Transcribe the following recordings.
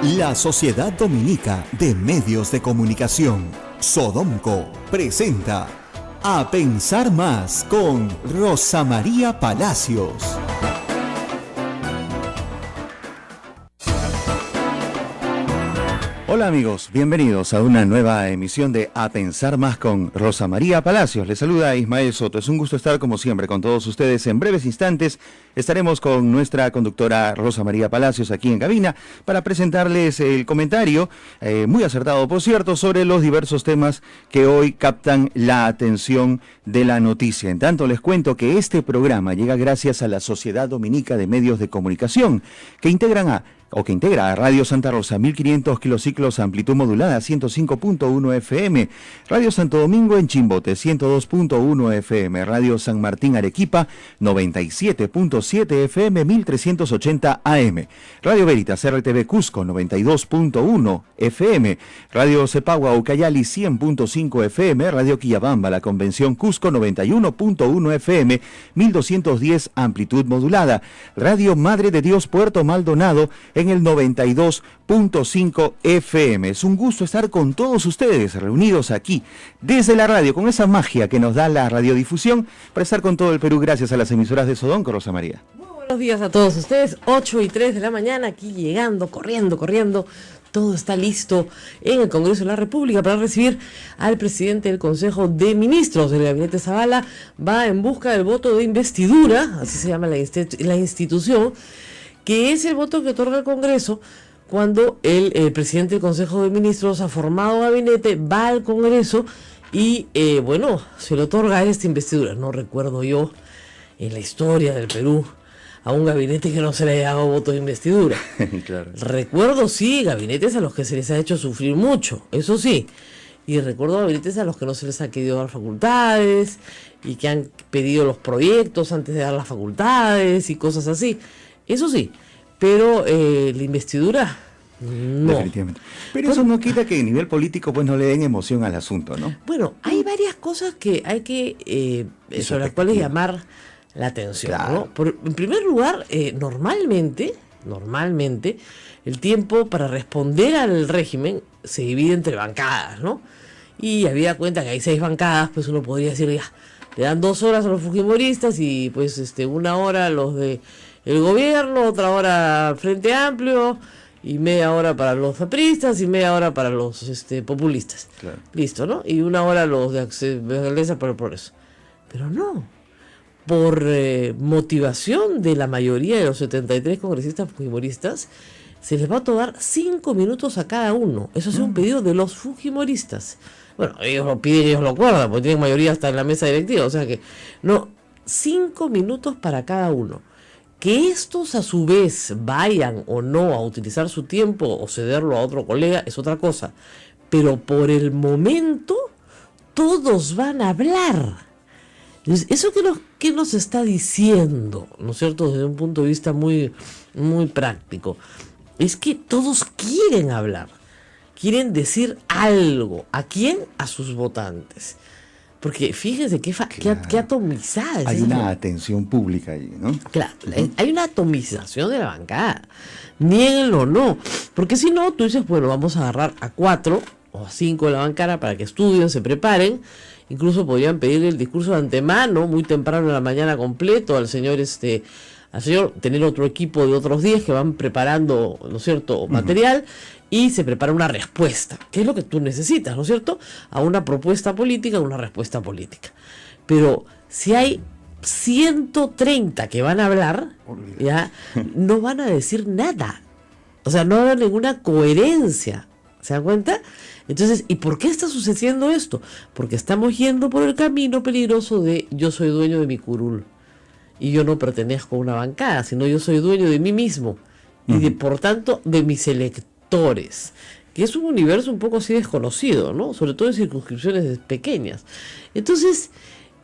La Sociedad Dominica de Medios de Comunicación, Sodomco, presenta A Pensar Más con Rosa María Palacios. Hola amigos, bienvenidos a una nueva emisión de A Pensar Más con Rosa María Palacios. Les saluda Ismael Soto. Es un gusto estar como siempre con todos ustedes. En breves instantes estaremos con nuestra conductora Rosa María Palacios aquí en cabina para presentarles el comentario, muy acertado por cierto, sobre los diversos temas que hoy captan la atención de la noticia. En tanto les cuento que este programa llega gracias a la Sociedad Dominica de Medios de Comunicación, que integra a Radio Santa Rosa, 1500 kilociclos, amplitud modulada, 105.1 FM, Radio Santo Domingo en Chimbote, 102.1 FM, Radio San Martín Arequipa, 97.7 FM, 1380 AM, Radio Veritas RTV Cusco, 92.1 FM, Radio Cepagua Ucayali, 100.5 FM, Radio Quillabamba, La Convención Cusco, 91.1 FM, 1210 amplitud modulada, Radio Madre de Dios Puerto Maldonado, en el 92.5 FM. Es un gusto estar con todos ustedes reunidos aquí desde la radio, con esa magia que nos da la radiodifusión, para estar con todo el Perú gracias a las emisoras de Sodomco. Rosa María. Muy buenos días a todos ustedes, 8:03 de la mañana, aquí llegando, corriendo. Todo está listo en el Congreso de la República para recibir al presidente del Consejo de Ministros del Gabinete Zavala. Va en busca del voto de investidura, así se llama la institución, que es el voto que otorga el Congreso cuando el presidente del Consejo de Ministros ha formado gabinete, va al Congreso y, se le otorga esta investidura. No recuerdo yo en la historia del Perú a un gabinete que no se le haya dado voto de investidura. Claro. Recuerdo, sí, gabinetes a los que se les ha hecho sufrir mucho, eso sí. Y recuerdo gabinetes a los que no se les ha querido dar facultades y que han pedido los proyectos antes de dar las facultades y cosas así. Eso sí, pero la investidura, no. Definitivamente. Pero eso no quita que a nivel político pues no le den emoción al asunto, ¿no? Bueno, hay varias cosas que hay que, sobre las cuales llamar la atención, claro, ¿no? En primer lugar, normalmente, el tiempo para responder al régimen se divide entre bancadas, ¿no? Y habida cuenta que hay 6 bancadas, pues uno podría decir, ya, le dan 2 horas a los fujimoristas y pues 1 hora a los de el gobierno, otra hora Frente Amplio, y media hora para los apristas y media hora para los populistas. Claro. Listo, ¿no? Y 1 hora los de Alianza por el Progreso. Pero no. Por motivación de la mayoría de los 73 congresistas fujimoristas, se les va a otorgar 5 minutos a cada uno. Eso es un pedido de los fujimoristas. Bueno, ellos lo piden y ellos lo acuerdan, porque tienen mayoría hasta en la mesa directiva. O sea que, no, 5 minutos para cada uno. Que estos a su vez vayan o no a utilizar su tiempo o cederlo a otro colega es otra cosa. Pero por el momento todos van a hablar. Entonces, ¿eso qué nos está diciendo? ¿No es cierto? Desde un punto de vista muy, muy práctico. Es que todos quieren hablar. Quieren decir algo. ¿A quién? A sus votantes. Porque fíjense qué atomizada es. Hay una atención pública ahí, ¿no? Claro, hay una atomización de la bancada. Niéguenlo o no. Porque si no, tú dices, bueno, vamos a agarrar a 4 o a 5 de la bancada para que estudien, se preparen. Incluso podrían pedir el discurso de antemano, muy temprano en la mañana completo, al señor, tener otro equipo de otros 10 que van preparando, ¿no es cierto?, material. Y se prepara una respuesta, que es lo que tú necesitas, ¿no es cierto?, a una propuesta política, una respuesta política. Pero si hay 130 que van a hablar, ya no van a decir nada. O sea, no va a haber ninguna coherencia. ¿Se dan cuenta? Entonces, ¿y por qué está sucediendo esto? Porque estamos yendo por el camino peligroso de yo soy dueño de mi curul. Y yo no pertenezco a una bancada, sino yo soy dueño de mí mismo. Y por tanto, de mis electores. Que es un universo un poco así desconocido, ¿no? Sobre todo en circunscripciones pequeñas. Entonces,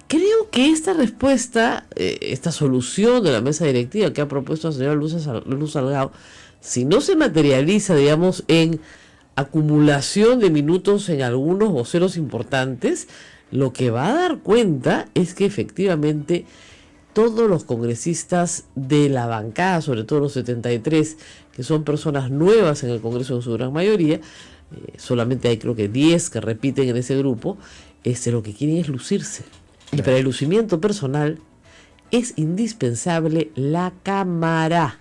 creo que esta respuesta, esta solución de la mesa directiva que ha propuesto la señora Luz Salgado, si no se materializa, digamos, en acumulación de minutos en algunos voceros importantes, lo que va a dar cuenta es que efectivamente todos los congresistas de la bancada, sobre todo los 73, que son personas nuevas en el Congreso en su gran mayoría, solamente hay creo que 10 que repiten en ese grupo, lo que quieren es lucirse. Y para el lucimiento personal es indispensable la cámara.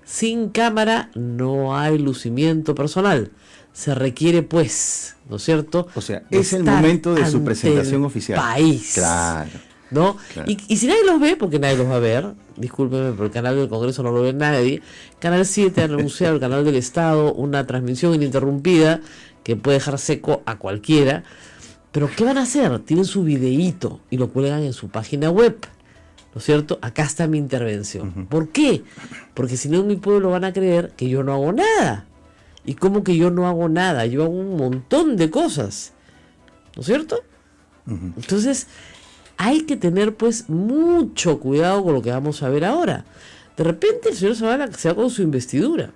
Sin cámara no hay lucimiento personal. Se requiere, pues, ¿no es cierto? O sea, es el momento de su presentación oficial. País. Claro. ¿No? Claro. Y si nadie los ve, porque nadie los va a ver, discúlpeme, pero el canal del Congreso no lo ve nadie. Canal 7 ha anunciado, el canal del Estado, una transmisión ininterrumpida que puede dejar seco a cualquiera. Pero ¿qué van a hacer? Tienen su videíto y lo cuelgan en su página web, ¿no es cierto? Acá está mi intervención. Uh-huh. ¿Por qué? Porque si no en mi pueblo van a creer que yo no hago nada. ¿Y cómo que yo no hago nada? Yo hago un montón de cosas, ¿no es cierto? Uh-huh. Entonces hay que tener pues mucho cuidado con lo que vamos a ver ahora. De repente el señor Zavala se va con su investidura.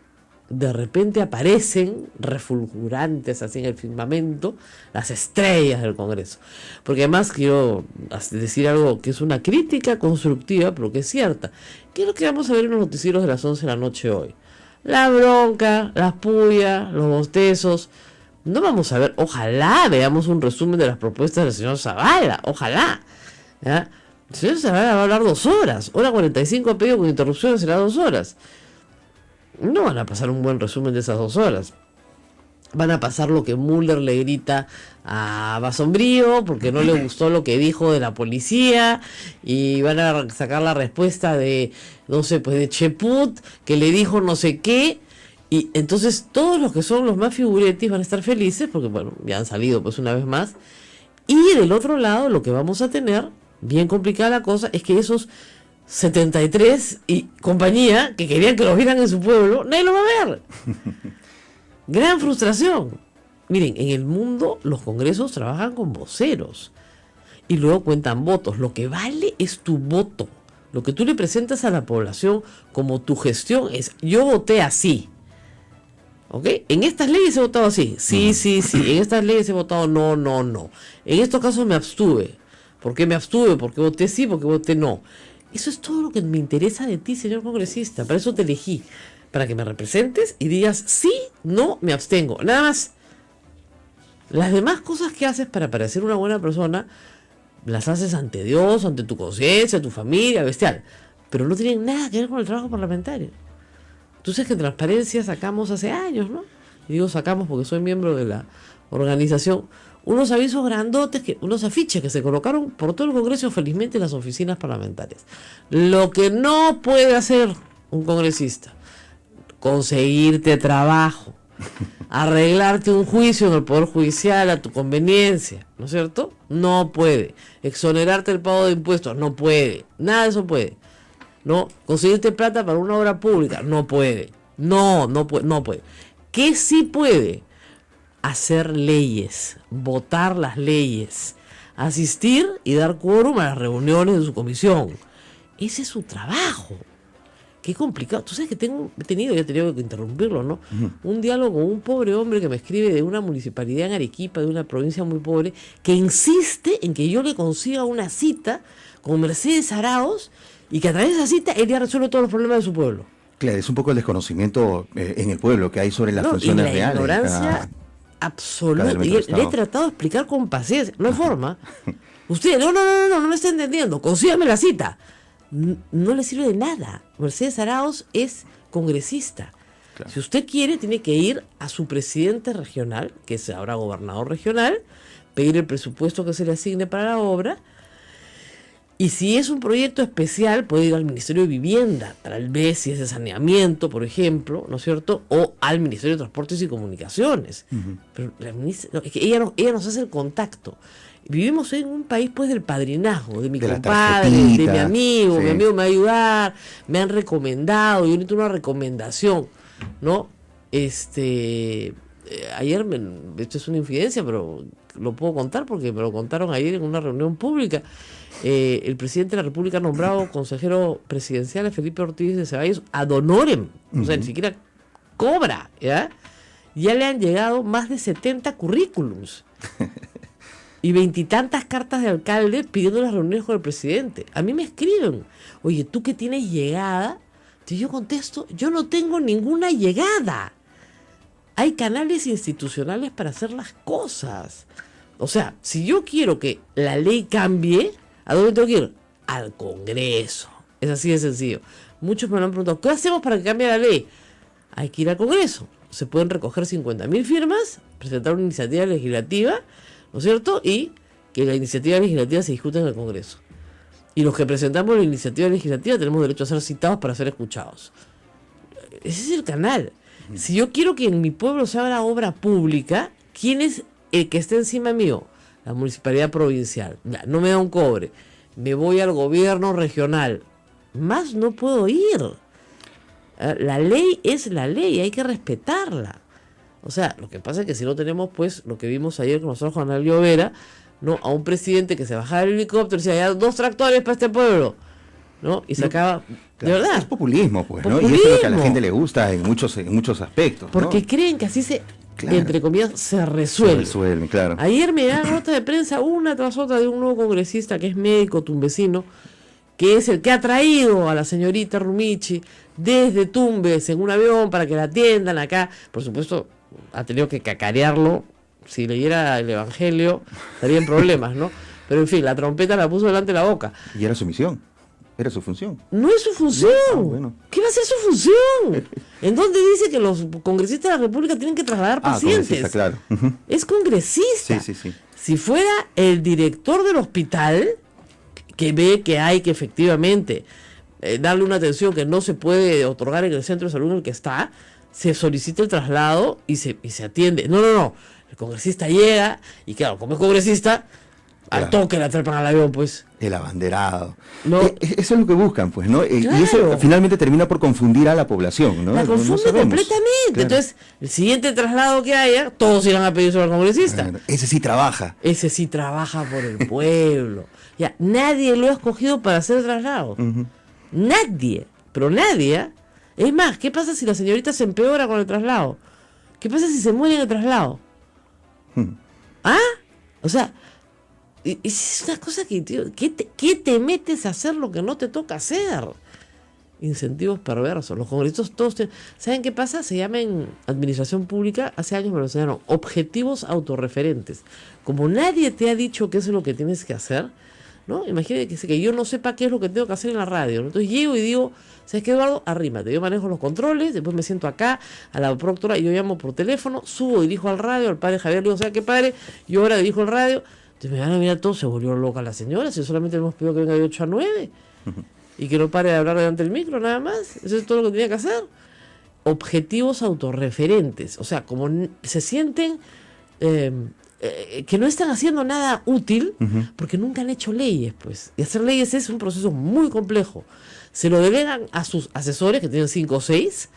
De repente aparecen refulgurantes así en el firmamento las estrellas del Congreso. Porque además quiero decir algo que es una crítica constructiva, pero que es cierta. ¿Qué es lo que vamos a ver en los noticieros de las 11 de la noche hoy? La bronca, las pullas, los bostezos. No vamos a ver, ojalá veamos un resumen de las propuestas del señor Zavala, ojalá. ¿Ya? El señor Zavala va a hablar 2 horas, hora 45 ha pedido con interrupciones será 2 horas. No van a pasar un buen resumen de esas 2 horas. Van a pasar lo que Müller le grita a Basombrío porque no le gustó lo que dijo de la policía, y van a sacar la respuesta de, no sé, pues de Cheput, que le dijo no sé qué, y entonces todos los que son los más figuretis van a estar felices porque, bueno, ya han salido pues una vez más. Y del otro lado lo que vamos a tener, bien complicada la cosa, es que esos 73 y compañía que querían que los vieran en su pueblo, nadie lo va a ver. Gran frustración. Miren, en el mundo los congresos trabajan con voceros y luego cuentan votos. Lo que vale es tu voto. Lo que tú le presentas a la población como tu gestión es: yo voté así. ¿Ok? En estas leyes he votado así. Sí, sí, sí. En estas leyes he votado no, no, no. En estos casos me abstuve. ¿Por qué me abstuve? Porque voté sí, porque voté no. Eso es todo lo que me interesa de ti, señor congresista. Para eso te elegí. Para que me representes y digas sí, no, me abstengo. Nada más. Las demás cosas que haces para parecer una buena persona, las haces ante Dios, ante tu conciencia, tu familia, bestial. Pero no tienen nada que ver con el trabajo parlamentario. Entonces, que transparencia sacamos hace años, ¿no? Y digo sacamos porque soy miembro de la organización. Unos avisos grandotes, unos afiches que se colocaron por todo el Congreso, felizmente en las oficinas parlamentarias. Lo que no puede hacer un congresista: conseguirte trabajo, arreglarte un juicio en el Poder Judicial a tu conveniencia, ¿no es cierto? No puede. Exonerarte el pago de impuestos, no puede. Nada de eso puede. ¿No? Conseguirte plata para una obra pública, no puede. No puede. ¿Qué sí puede? Hacer leyes, votar las leyes, asistir y dar quórum a las reuniones de su comisión. Ese es su trabajo. Qué complicado. Tú sabes que he tenido que interrumpirlo, ¿no? Uh-huh. Un diálogo con un pobre hombre que me escribe de una municipalidad en Arequipa, de una provincia muy pobre, que insiste en que yo le consiga una cita con Mercedes Arauz y que a través de esa cita él ya resuelve todos los problemas de su pueblo. Claro, es un poco el desconocimiento en el pueblo que hay sobre las funciones y la reales. Ignorancia absoluta. Y le he tratado de explicar con paciencia. No hay forma. Usted, no me está entendiendo. Consígame la cita. No le sirve de nada. Mercedes Arauz es congresista. Claro. Si usted quiere, tiene que ir a su presidente regional, que es ahora gobernador regional, pedir el presupuesto que se le asigne para la obra. Y si es un proyecto especial, puede ir al Ministerio de Vivienda, tal vez si es de saneamiento, por ejemplo, ¿no es cierto? O al Ministerio de Transportes y Comunicaciones. Uh-huh. Pero la ministra, es que ella nos hace el contacto. Vivimos en un país pues del padrinazgo, de mi compadre, de mi amigo, sí. Mi amigo me va a ayudar, me han recomendado, yo necesito una recomendación, ¿no? Ayer, esto es una infidencia, pero lo puedo contar porque me lo contaron ayer en una reunión pública. El presidente de la República ha nombrado consejero presidencial a Felipe Ortiz de Ceballos ad honorem, o sea, ni siquiera cobra, ¿ya? Ya le han llegado más de 70 currículums. y 20 y tantas cartas de alcalde pidiendo las reuniones con el presidente. A mí me escriben, oye, ¿tú que tienes llegada? Y yo contesto, yo no tengo ninguna llegada. Hay canales institucionales para hacer las cosas. O sea, si yo quiero que la ley cambie, ¿a dónde tengo que ir? Al Congreso. Es así de sencillo. Muchos me lo han preguntado, ¿qué hacemos para que cambie la ley? Hay que ir al Congreso. Se pueden recoger 50.000 firmas, presentar una iniciativa legislativa, ¿no es cierto? Y que la iniciativa legislativa se discute en el Congreso. Y los que presentamos la iniciativa legislativa tenemos derecho a ser citados para ser escuchados. Ese es el canal. Si yo quiero que en mi pueblo se haga obra pública, ¿quién es el que esté encima mío? La municipalidad provincial. Ya, no me da un cobre. Me voy al gobierno regional. Más no puedo ir. La ley es la ley, hay que respetarla. O sea, lo que pasa es que si no tenemos, pues, lo que vimos ayer con nosotros con Analio Vera, ¿no? A un presidente que se bajaba del helicóptero y decía, ya 2 tractores para este pueblo, ¿no? Y sacaba, de verdad. Es populismo, pues, populismo. ¿No? Y eso es lo que a la gente le gusta en muchos aspectos. Porque ¿no? creen que así entre comillas, se resuelve. Se resuelve, claro. Ayer me dan nota de prensa una tras otra de un nuevo congresista que es médico tumbesino, que es el que ha traído a la señorita Rumichi desde Tumbes en un avión para que la atiendan acá. Por supuesto, ha tenido que cacarearlo. Si leyera el Evangelio, estaría en problemas, ¿no? Pero en fin, la trompeta la puso delante de la boca. Y era su misión. Era su función. No es su función. Bueno. ¿Qué va a ser su función? ¿En dónde dice que los congresistas de la República tienen que trasladar pacientes? Claro. Es congresista. Sí. Si fuera el director del hospital, que ve que hay que efectivamente darle una atención que no se puede otorgar en el centro de salud en el que está, se solicita el traslado y se atiende. No. El congresista llega y claro, como es congresista, al toque la trepan al avión, pues. El abanderado. No. Eso es lo que buscan, pues, ¿no? Claro. Y eso finalmente termina por confundir a la población, ¿no? La confunde completamente. Claro. Entonces, el siguiente traslado que haya, todos irán a pedir sobre al congresista. Claro. Ese sí trabaja. Ese sí trabaja por el pueblo. Ya, nadie lo ha escogido para hacer traslado. Nadie. Pero nadie. Es más, ¿qué pasa si la señorita se empeora con el traslado? ¿Qué pasa si se muere en el traslado? ¿Ah? O sea, es una cosa que, tío, ¿qué te metes a hacer lo que no te toca hacer? Incentivos perversos. Los congresistas todos ¿saben qué pasa? Se llama en administración pública, hace años me lo enseñaron, objetivos autorreferentes. Como nadie te ha dicho qué es lo que tienes que hacer, ¿no? Imagínate que yo no sepa qué es lo que tengo que hacer en la radio, ¿no? Entonces llego y digo, ¿sabes qué, Eduardo? Arrímate, yo manejo los controles, después me siento acá a la proctora y yo llamo por teléfono, subo, dirijo al radio, al padre Javier le digo, ¿sabes qué, padre? Yo ahora dirijo el radio. Entonces me van a mirar todos, se volvió loca la señora, si solamente hemos pedido que venga de 8 a 9 y que no pare de hablar delante del micro, nada más. Eso es todo lo que tenía que hacer. Objetivos autorreferentes, o sea, como se sienten que no están haciendo nada útil porque nunca han hecho leyes, pues. Y hacer leyes es un proceso muy complejo. Se lo delegan a sus asesores, que tienen 5 o 6,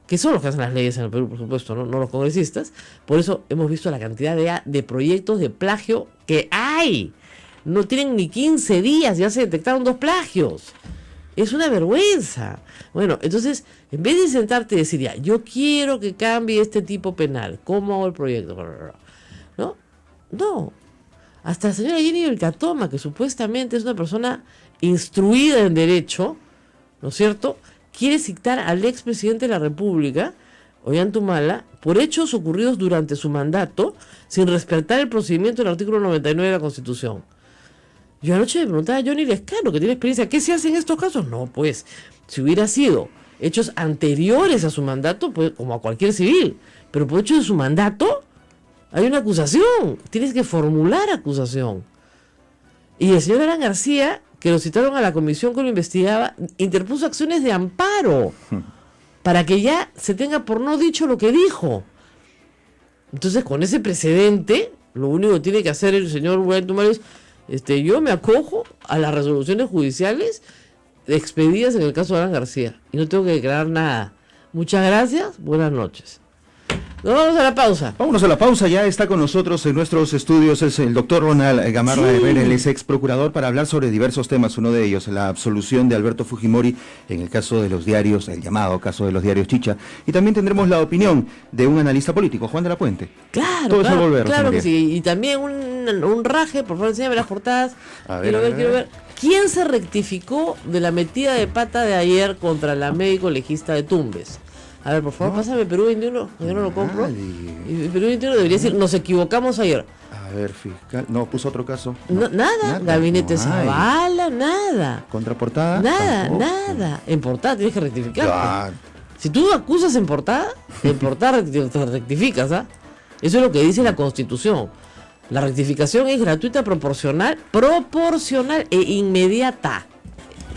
que son los que hacen las leyes en el Perú, por supuesto, no los congresistas. Por eso hemos visto la cantidad de proyectos de plagio que hay. No tienen ni 15 días, ya se detectaron 2 plagios. Es una vergüenza. Bueno, entonces, en vez de sentarte y decir, ya, yo quiero que cambie este tipo penal, ¿cómo hago el proyecto? No. Hasta la señora Jenny Vilcatoma, que supuestamente es una persona instruida en derecho, ¿no es cierto?, quiere citar al expresidente de la República, Ollanta por hechos ocurridos durante su mandato, sin respetar el procedimiento del artículo 99 de la Constitución. Yo anoche me preguntaba a Johnny Lescano, que tiene experiencia, ¿qué se hace en estos casos? No, pues, si hubiera sido hechos anteriores a su mandato, pues, como a cualquier civil, pero por hechos de su mandato, hay una acusación, tienes que formular acusación. Y el señor Alan García, que lo citaron a la comisión que lo investigaba, interpuso acciones de amparo para que ya se tenga por no dicho lo que dijo. Entonces, con ese precedente, lo único que tiene que hacer el señor Ollanta es, yo me acojo a las resoluciones judiciales expedidas en el caso de Alan García y no tengo que declarar nada. Muchas gracias, buenas noches. Nos vamos a la pausa. Vámonos a la pausa, ya está con nosotros en nuestros estudios, es el doctor Ronald Gamarra Herrera, él es ex procurador, para hablar sobre diversos temas, uno de ellos, la absolución de Alberto Fujimori en el caso de los diarios, el llamado caso de los diarios Chicha, y también tendremos la opinión de un analista político, Juan de la Puente. Claro, todo claro, eso al volver, claro que sí, y también un raje, por favor, enséñame las portadas, quiero ver. ¿Quién se rectificó de la metida de pata de ayer contra la médico legista de Tumbes? A ver, por favor, pásame Perú 21, yo no lo compro. Y Perú 21 debería decir, nos equivocamos ayer. A ver, fiscal, no, puso otro caso. Nada, gabinete Zavala, nada. ¿Contraportada? Nada. En portada tienes que rectificar. Claro. Si tú acusas en portada rectificas, ¿ah? Eso es lo que dice la Constitución. La rectificación es gratuita, proporcional e inmediata.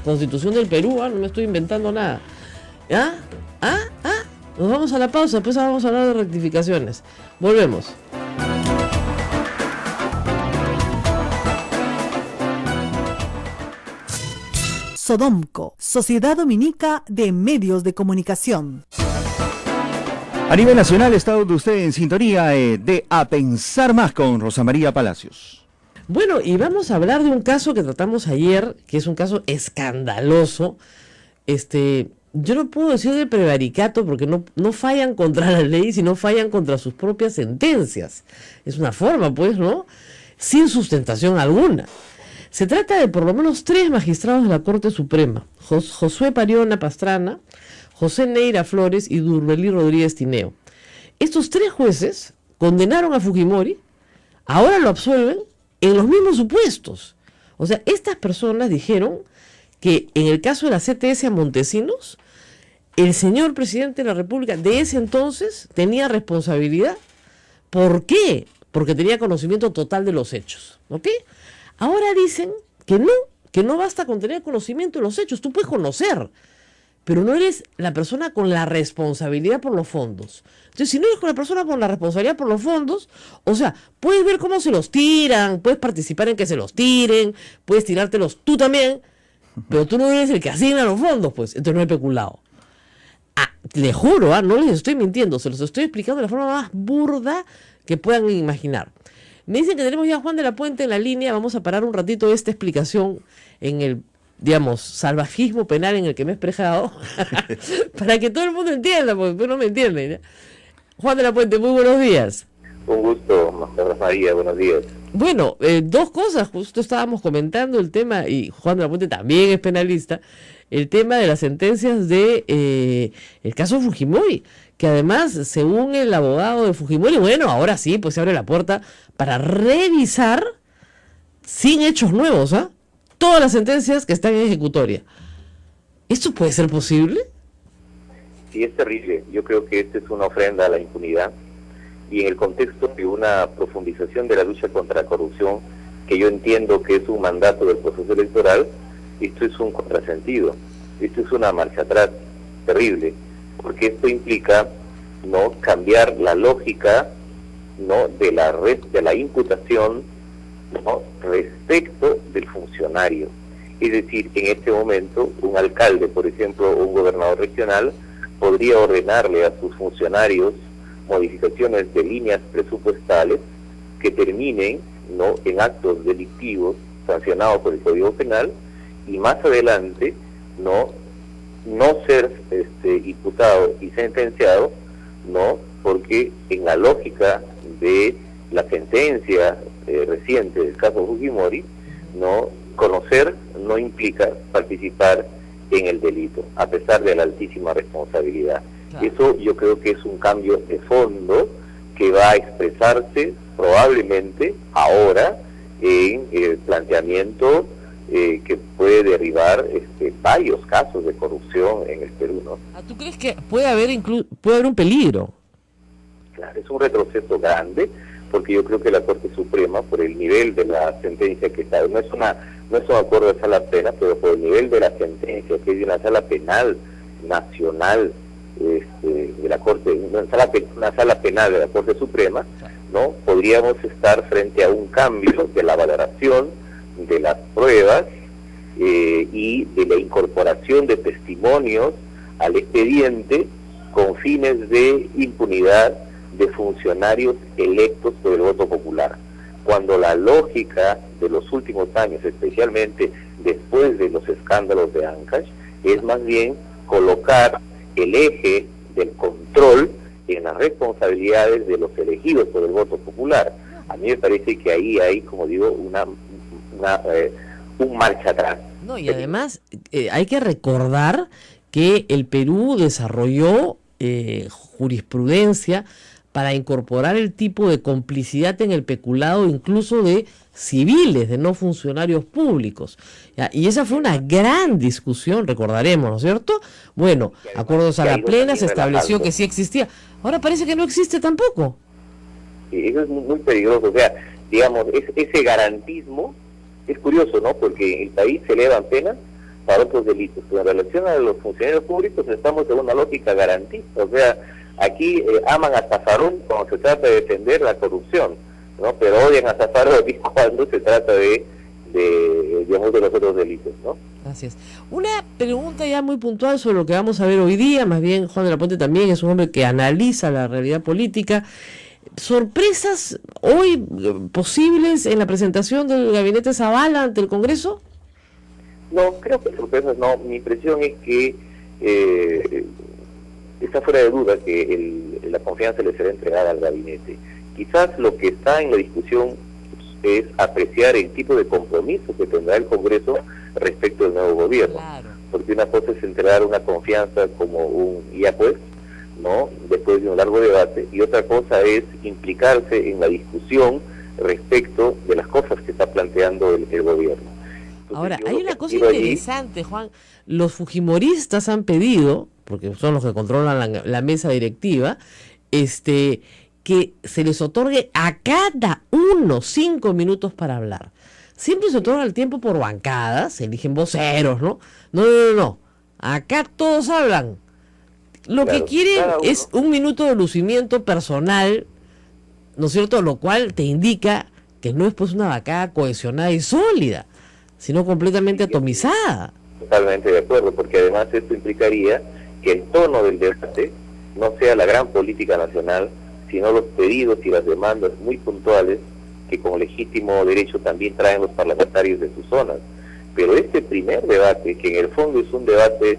Constitución del Perú, no me estoy inventando nada. Nos vamos a la pausa, después vamos a hablar de rectificaciones. Volvemos. Sodomco, Sociedad Dominica de Medios de Comunicación. A nivel nacional está usted en sintonía de A Pensar Más con Rosa María Palacios. Bueno, y vamos a hablar de un caso que tratamos ayer, que es un caso escandaloso. Yo no puedo decir de prevaricato porque no fallan contra la ley, sino fallan contra sus propias sentencias. Es una forma, pues, ¿no? Sin sustentación alguna. Se trata de por lo menos 3 magistrados de la Corte Suprema: Josué Pariona Pastrana, José Neira Flores y Durbelí Rodríguez Tineo. Estos 3 jueces condenaron a Fujimori, ahora lo absuelven en los mismos supuestos. O sea, estas personas dijeron que en el caso de la CTS a Montesinos, el señor presidente de la República de ese entonces tenía responsabilidad. ¿Por qué? Porque tenía conocimiento total de los hechos. ¿Ok? Ahora dicen que no basta con tener conocimiento de los hechos, tú puedes conocer, pero no eres la persona con la responsabilidad por los fondos. Entonces, si no eres con la persona con la responsabilidad por los fondos, o sea, puedes ver cómo se los tiran, puedes participar en que se los tiren, puedes tirártelos tú también, pero tú no eres el que asigna los fondos, pues, entonces no hay peculado. Le juro, no les estoy mintiendo, se los estoy explicando de la forma más burda que puedan imaginar. Me dicen que tenemos ya a Juan de la Puente en la línea. Vamos a parar un ratito esta explicación en el, digamos, salvajismo penal en el que me he expresado para que todo el mundo entienda, porque tú no me entiendes, ¿ya? Juan de la Puente, muy buenos días. Un gusto, María, buenos días. Bueno, 2 cosas, justo estábamos comentando el tema, y Juan de la Puente también es penalista, el tema de las sentencias de el caso Fujimori, que además, según el abogado de Fujimori, bueno, ahora sí, pues se abre la puerta para revisar sin hechos nuevos, todas las sentencias que están en ejecutoria. ¿Esto puede ser posible? Sí, es terrible. Yo creo que esta es una ofrenda a la impunidad, y en el contexto de una profundización de la lucha contra la corrupción, que yo entiendo que es un mandato del proceso electoral, esto es un contrasentido, esto es una marcha atrás terrible, porque esto implica no cambiar la lógica no de la imputación no respecto del funcionario. Es decir, en este momento un alcalde, por ejemplo, o un gobernador regional podría ordenarle a sus funcionarios modificaciones de líneas presupuestales que terminen no en actos delictivos sancionados por el Código Penal, y más adelante no ser imputado y sentenciado, no, porque en la lógica de la sentencia reciente del caso Fujimori, no conocer no implica participar en el delito, a pesar de la altísima responsabilidad. Claro. Eso yo creo que es un cambio de fondo que va a expresarse probablemente ahora en el planteamiento que puede derivar varios casos de corrupción en el Perú, ¿no? ¿Tú crees que puede haber un peligro? Claro, es un retroceso grande, porque yo creo que la Corte Suprema, por el nivel de la sentencia que está, no es un acuerdo de sala penal, pero por el nivel de la sentencia, que es de una sala penal nacional de la Corte, una sala penal de la Corte Suprema, ¿no? Podríamos estar frente a un cambio de la valoración de las pruebas y de la incorporación de testimonios al expediente con fines de impunidad de funcionarios electos por el voto popular, cuando la lógica de los últimos años, especialmente después de los escándalos de Ancash, es más bien colocar el eje del control en las responsabilidades de los elegidos por el voto popular. A mí me parece que ahí hay, como digo, un marcha atrás. No, y además hay que recordar que el Perú desarrolló jurisprudencia para incorporar el tipo de complicidad en el peculado incluso de civiles, de no funcionarios públicos. ¿Ya? Y esa fue una gran discusión, recordaremos, ¿no es cierto? Bueno, acuerdos a la plena, se estableció que sí existía. Ahora parece que no existe tampoco. Sí, eso es muy peligroso. O sea, digamos, ese garantismo es curioso, ¿no? Porque en el país se elevan penas para otros delitos. Pero en relación a los funcionarios públicos estamos en una lógica garantista. O sea, aquí aman a Zaffarón cuando se trata de defender la corrupción, ¿no? Pero odian a Zaffarón cuando se trata de los otros delitos, ¿no? Gracias. Una pregunta ya muy puntual sobre lo que vamos a ver hoy día. Más bien, Juan de la Puente también es un hombre que analiza la realidad política. ¿Sorpresas hoy posibles en la presentación del gabinete Zavala ante el Congreso? No, creo que sorpresas no. Mi impresión es que está fuera de duda que la confianza le será entregada al gabinete. Quizás lo que está en la discusión es apreciar el tipo de compromiso que tendrá el Congreso respecto del nuevo gobierno. Claro. Porque una cosa es entregar una confianza como un ya pues, ¿no? Después de un largo debate, y otra cosa es implicarse en la discusión respecto de las cosas que está planteando el gobierno. Entonces, ahora, hay una cosa interesante, Juan. Los fujimoristas han pedido, porque son los que controlan la mesa directiva, que se les otorgue a cada uno 5 minutos para hablar. Siempre se otorga el tiempo por bancadas, se eligen voceros, ¿no? No. Acá todos hablan. Lo que quieren es 1 minuto de lucimiento personal, ¿no es cierto? Lo cual te indica que no es pues una bancada cohesionada y sólida, sino completamente atomizada. Totalmente de acuerdo, porque además esto implicaría que el tono del debate no sea la gran política nacional, sino los pedidos y las demandas muy puntuales que con legítimo derecho también traen los parlamentarios de sus zonas. Pero este primer debate, que en el fondo es un debate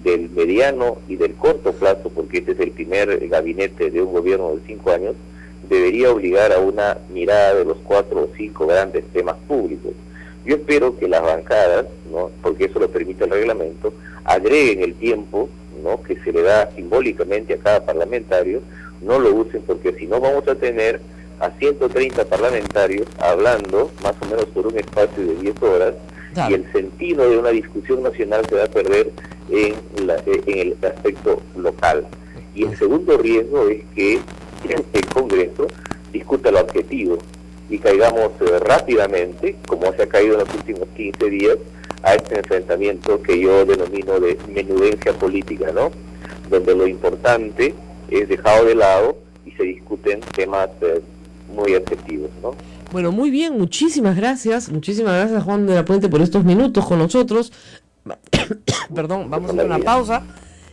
del mediano y del corto plazo, porque este es el primer gabinete de un gobierno de 5 años, debería obligar a una mirada de los 4 o 5 grandes temas públicos. Yo espero que las bancadas, ¿no?, porque eso lo permite el reglamento, agreguen el tiempo, ¿no?, que se le da simbólicamente a cada parlamentario, no lo usen, porque si no vamos a tener a 130 parlamentarios hablando más o menos por un espacio de 10 horas, claro, y el sentido de una discusión nacional se va a perder en el aspecto local. Y el segundo riesgo es que el Congreso discuta lo objetivo y caigamos rápidamente, como se ha caído en los últimos 15 días, a este enfrentamiento que yo denomino de menudencia política, ¿no?, donde lo importante es dejado de lado y se discuten temas muy objetivos, ¿no? Bueno, muy bien, muchísimas gracias Juan de la Puente por estos minutos con nosotros. Perdón, vamos a hacer una pausa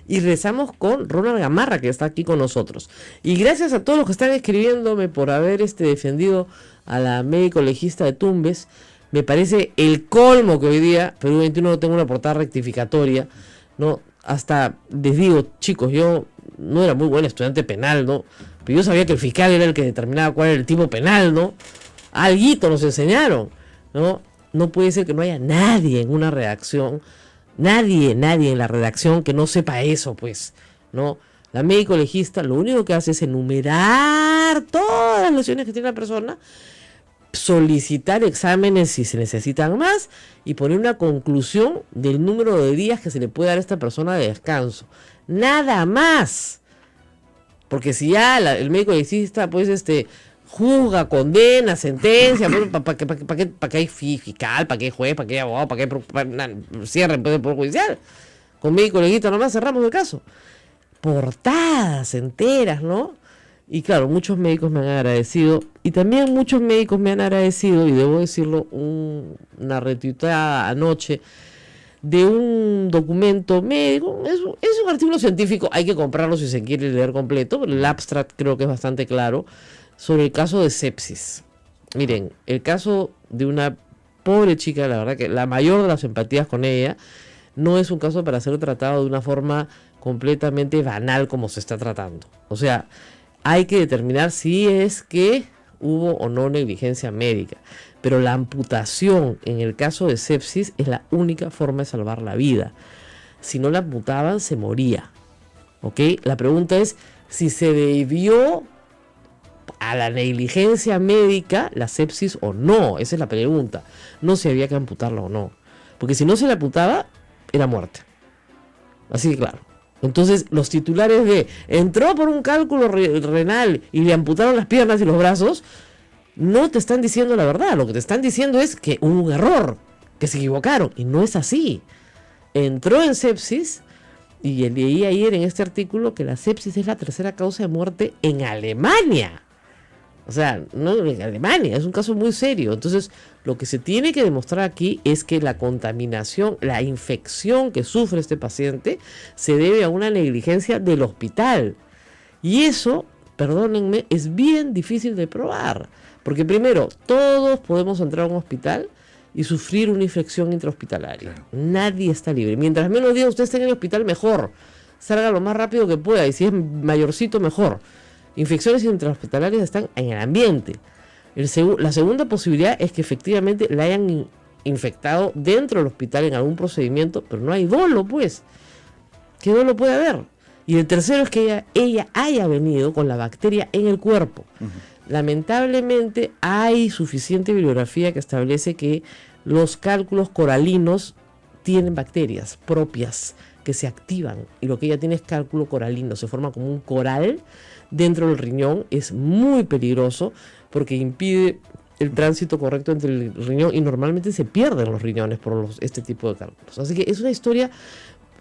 y regresamos con Ronald Gamarra, que está aquí con nosotros. Y gracias a todos los que están escribiéndome por haber descendido a la médico legista de Tumbes. Me parece el colmo que hoy día Perú 21 tenga una portada rectificatoria, ¿no? Hasta les digo, chicos, yo no era muy buen estudiante penal, ¿no?, pero yo sabía que el fiscal era el que determinaba cuál era el tipo penal, ¿no? Alguito nos enseñaron, ¿no? No puede ser que no haya nadie en una redacción, nadie en la redacción que no sepa eso, pues, ¿no? La médico legista lo único que hace es enumerar todas las lesiones que tiene la persona, solicitar exámenes si se necesitan más y poner una conclusión del número de días que se le puede dar a esta persona de descanso. Nada más. Porque si ya el médico legista pues juzga, condena, sentencia, ¿para qué hay fiscal, para qué hay juez, para qué hay abogado, para qué cierre el Poder Judicial? Con médico legista nomás cerramos el caso. Portadas enteras, ¿no? Y claro, muchos médicos me han agradecido, y también muchos médicos me han agradecido, y debo decirlo, una retuitada anoche de un documento médico, es un artículo científico, hay que comprarlo si se quiere leer completo, pero el abstract creo que es bastante claro, sobre el caso de sepsis. Miren, el caso de una pobre chica, la verdad que la mayor de las empatías con ella, no es un caso para ser tratado de una forma completamente banal como se está tratando. O sea, hay que determinar si es que hubo o no negligencia médica. Pero la amputación en el caso de sepsis es la única forma de salvar la vida. Si no la amputaban, se moría. ¿Ok? La pregunta es si se debió a la negligencia médica la sepsis o no. Esa es la pregunta. No si había que amputarla o no. Porque si no se la amputaba, era muerte. Así de claro. Entonces, los titulares de entró por un cálculo renal y le amputaron las piernas y los brazos, no te están diciendo la verdad. Lo que te están diciendo es que hubo un error, que se equivocaron. Y no es así. Entró en sepsis, y leí ayer en este artículo que la sepsis es la tercera causa de muerte en Alemania. O sea, no en Alemania, es un caso muy serio. Entonces, lo que se tiene que demostrar aquí es que la contaminación, la infección que sufre este paciente se debe a una negligencia del hospital. Y eso, perdónenme, es bien difícil de probar. Porque primero, todos podemos entrar a un hospital y sufrir una infección intrahospitalaria. Claro. Nadie está libre. Mientras menos días usted esté en el hospital, mejor. Salga lo más rápido que pueda. Y si es mayorcito, mejor. Infecciones intrahospitalarias están en el ambiente. La segunda posibilidad es que efectivamente la hayan infectado dentro del hospital en algún procedimiento, pero no hay dolo, pues. ¿Qué dolo puede haber? Y el tercero es que ella haya venido con la bacteria en el cuerpo. Lamentablemente hay suficiente bibliografía que establece que los cálculos coralinos tienen bacterias propias que se activan, y lo que ella tiene es cálculo coralino, se forma como un coral dentro del riñón. Es muy peligroso porque impide el tránsito correcto entre el riñón y normalmente se pierden los riñones por este tipo de cálculos. Así que es una historia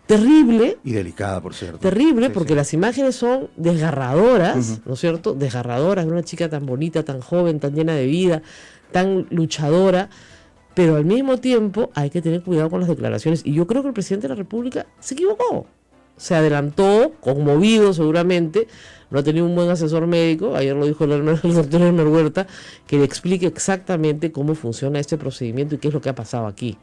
terrible. Y delicada, por cierto. Terrible, sí, porque las imágenes son desgarradoras, ¿no es cierto? Desgarradoras de una chica tan bonita, tan joven, tan llena de vida, tan luchadora. Pero al mismo tiempo hay que tener cuidado con las declaraciones. Y yo creo que el presidente de la República se equivocó. Se adelantó, conmovido seguramente. No ha tenido un buen asesor médico. Ayer lo dijo el doctor Leonel Huerta, que le explique exactamente cómo funciona este procedimiento y qué es lo que ha pasado aquí.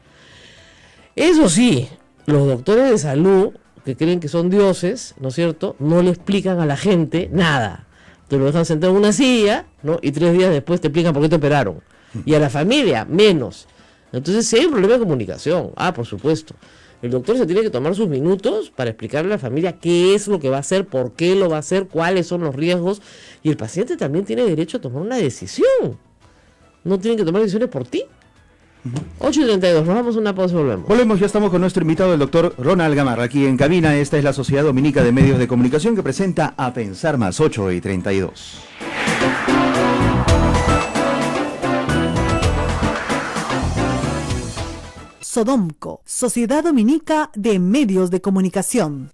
Eso sí, los doctores de salud, que creen que son dioses, ¿no es cierto?, no le explican a la gente nada. Te lo dejan sentado en una silla, ¿no?, y 3 días después te explican por qué te operaron. Y a la familia, menos. Entonces, sí hay un problema de comunicación. Por supuesto. El doctor se tiene que tomar sus minutos para explicarle a la familia qué es lo que va a hacer, por qué lo va a hacer, cuáles son los riesgos. Y el paciente también tiene derecho a tomar una decisión. No tienen que tomar decisiones por ti. 8:32, nos vamos a una pausa y volvemos. Volvemos, ya estamos con nuestro invitado, el doctor Ronald Gamarra, aquí en cabina. Esta es la Sociedad Dominica de Medios de Comunicación que presenta A Pensar Más, 8:32. Sodomco, Sociedad Dominica de Medios de Comunicación.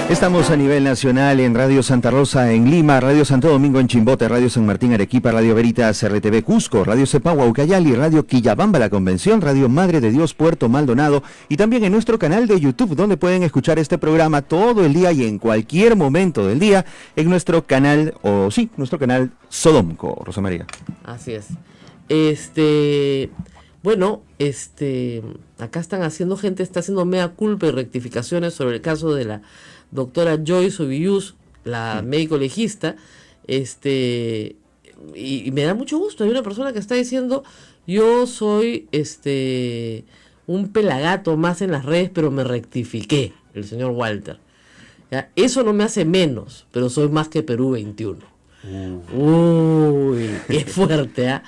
Estamos a nivel nacional en Radio Santa Rosa en Lima, Radio Santo Domingo en Chimbote, Radio San Martín Arequipa, Radio Veritas RTV Cusco, Radio Cepagua Ucayali, Radio Quillabamba La Convención, Radio Madre de Dios Puerto Maldonado, y también en nuestro canal de YouTube, donde pueden escuchar este programa todo el día y en cualquier momento del día en nuestro canal, nuestro canal Sodomco. Rosa María. Así es. Acá está haciendo mea culpa y rectificaciones sobre el caso de la doctora Joyce Ovilluz, la médico legista, y me da mucho gusto. Hay una persona que está diciendo, yo soy un pelagato más en las redes, pero me rectifiqué, el señor Walter. ¿Ya? Eso no me hace menos, pero soy más que Perú 21. Uy, qué fuerte,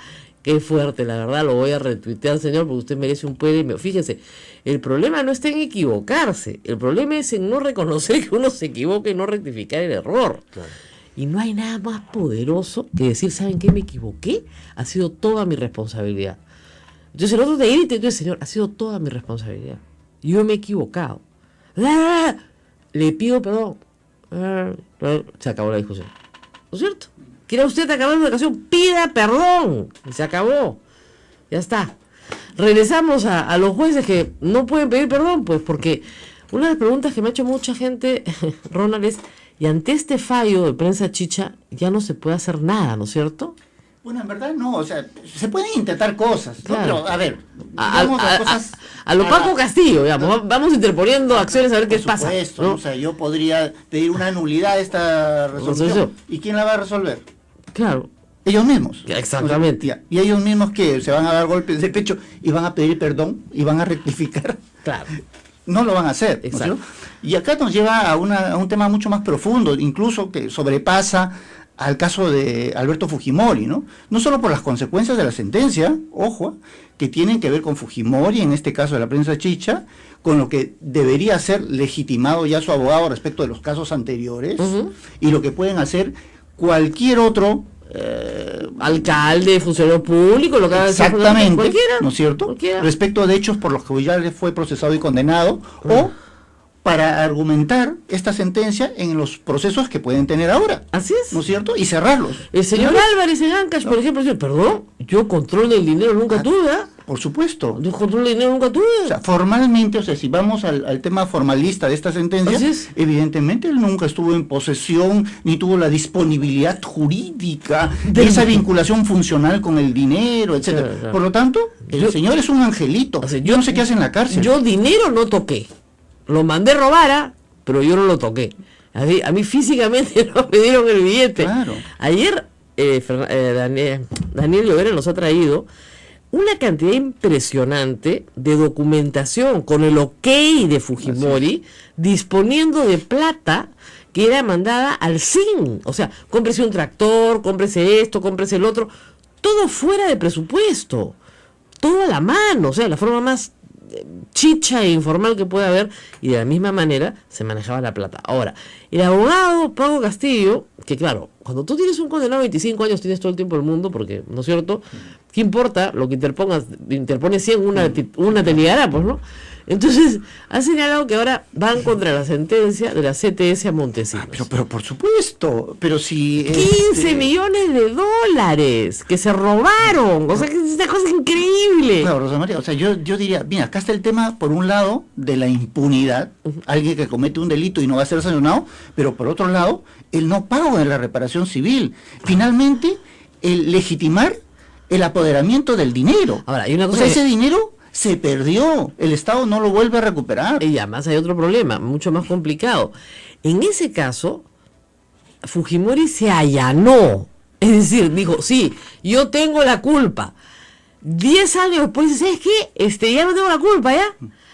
Qué fuerte, la verdad, lo voy a retuitear, señor, porque usted merece un premio. Fíjense, el problema no está en equivocarse, el problema es en no reconocer que uno se equivoca y no rectificar el error. Claro. Y no hay nada más poderoso que decir, ¿saben qué? Me equivoqué, ha sido toda mi responsabilidad. Entonces el otro te grita, entonces, señor, ha sido toda mi responsabilidad. Yo me he equivocado. Le pido perdón. Se acabó la discusión. ¿No es cierto? ¿Quiere usted acabar la educación? Pida perdón. Y se acabó. Ya está. regresamos a los jueces que no pueden pedir perdón, pues porque una de las preguntas que me ha hecho mucha gente, Ronald, es, y ante este fallo de Prensa Chicha ya no se puede hacer nada, ¿no es cierto? Bueno, en verdad no, o sea, se pueden intentar cosas, ¿no? Claro. Pero, a ver, digamos las cosas... A lo Paco Castillo, digamos, vamos interponiendo acciones a ver qué pasa. Por supuesto, ¿no? o sea, yo podría pedir una nulidad de esta resolución. ¿Y quién la va a resolver? Claro. Ellos mismos. Exactamente. O sea, y ellos mismos que se van a dar golpes de pecho y van a pedir perdón y van a rectificar. Claro. No lo van a hacer. Exacto. ¿No? Y acá nos lleva a un tema mucho más profundo, incluso que sobrepasa al caso de Alberto Fujimori, ¿no? No solo por las consecuencias de la sentencia, ojo, que tienen que ver con Fujimori, en este caso de la Prensa Chicha, con lo que debería ser legitimado ya su abogado respecto de los casos anteriores, y lo que pueden hacer cualquier otro alcalde, funcionario público, lo que haga exactamente, cualquiera, ¿no es cierto? Cualquiera. Respecto de hechos por los que ya le fue procesado y condenado, o para argumentar esta sentencia en los procesos que pueden tener ahora. Así es. ¿No es cierto? Y cerrarlos. El señor Álvarez en Ancash, por ejemplo, dice, perdón, yo control del dinero nunca tuve, ¿eh? Por supuesto. Yo control del dinero nunca tuve. O sea, formalmente, o sea, si vamos al tema formalista de esta sentencia, evidentemente él nunca estuvo en posesión, ni tuvo la disponibilidad jurídica de esa vinculación funcional con el dinero, etcétera. Claro. Por lo tanto, el señor es un angelito. O sea, yo no sé qué hace en la cárcel. Yo dinero no toqué. Lo mandé robar, pero yo no lo toqué. A mí físicamente no me dieron el billete. Claro. Ayer Daniel Llovera nos ha traído una cantidad impresionante de documentación con el ok de Fujimori, disponiendo de plata que era mandada al SIN. O sea, cómprese un tractor, cómprese esto, cómprese el otro. Todo fuera de presupuesto. Todo a la mano. O sea, la forma más chicha e informal que puede haber, y de la misma manera se manejaba la plata. Ahora, el abogado Paco Castillo, que claro, cuando tú tienes un condenado de 25 años tienes todo el tiempo del mundo, porque, ¿no es cierto? ¿Qué importa lo que interpones 100, una te ligará, pues, ¿no? Entonces, ha señalado que ahora van contra la sentencia de la CTS a Montesinos. Pero por supuesto, pero si... 15 millones de dólares que se robaron, o sea, que es una cosa increíble. Claro, Rosa María, o sea, yo diría, mira, acá está el tema, por un lado, de la impunidad, alguien que comete un delito y no va a ser sancionado, pero por otro lado, el no pago de la reparación civil. Finalmente, el legitimar el apoderamiento del dinero. Ahora, hay una cosa, o sea, ese dinero se perdió, el Estado no lo vuelve a recuperar. Y además hay otro problema, mucho más complicado. En ese caso, Fujimori se allanó, es decir, dijo, sí, yo tengo la culpa. 10 años después dice, ¿sabes qué? Ya no tengo la culpa, ¿ya?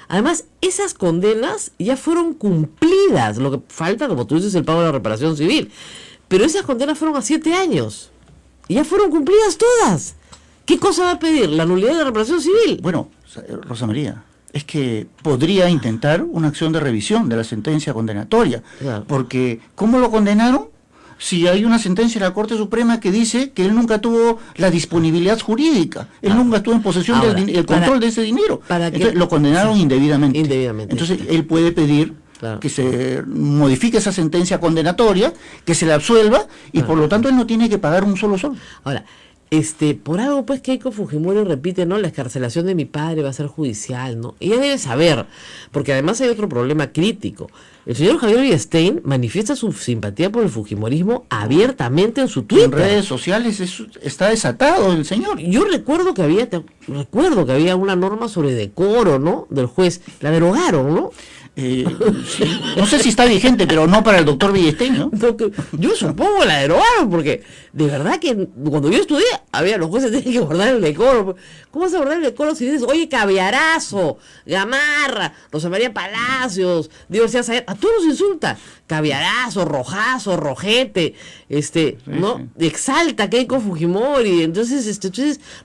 Además, esas condenas ya fueron cumplidas. Lo que falta, como tú dices, es el pago de la reparación civil. Pero esas condenas fueron a 7 años. Y ya fueron cumplidas todas. ¿Qué cosa va a pedir? ¿La nulidad de la reparación civil? Bueno, Rosa María, es que podría intentar una acción de revisión de la sentencia condenatoria. Claro. Porque, ¿cómo lo condenaron? Si hay una sentencia de la Corte Suprema que dice que él nunca tuvo la disponibilidad jurídica, él nunca estuvo en posesión del control de ese dinero. Entonces, lo condenaron indebidamente. Entonces, él puede pedir que se modifique esa sentencia condenatoria, que se le absuelva, y por lo tanto él no tiene que pagar un solo sol. Ahora, por algo pues Keiko Fujimori repite, ¿no? La excarcelación de mi padre va a ser judicial, ¿no? Ella debe saber, porque además hay otro problema crítico. El señor Javier Villestein manifiesta su simpatía por el fujimorismo abiertamente en su Twitter. En redes sociales está desatado el señor. Yo recuerdo que había una norma sobre decoro, ¿no? Del juez. La derogaron, ¿no? Sí. No sé si está vigente, pero no para el doctor Villestein, ¿no? Yo supongo la derogaron, porque de verdad que cuando yo estudié, los jueces tenían que guardar el decoro. ¿Cómo vas a guardar el decoro si dices, oye, Caviarazo, Gamarra, Rosa María Palacios, Diversidad Sayer, a todos los insulta? Caviarazo, Rojazo, Rojete, ¿no? Exalta a Keiko Fujimori, entonces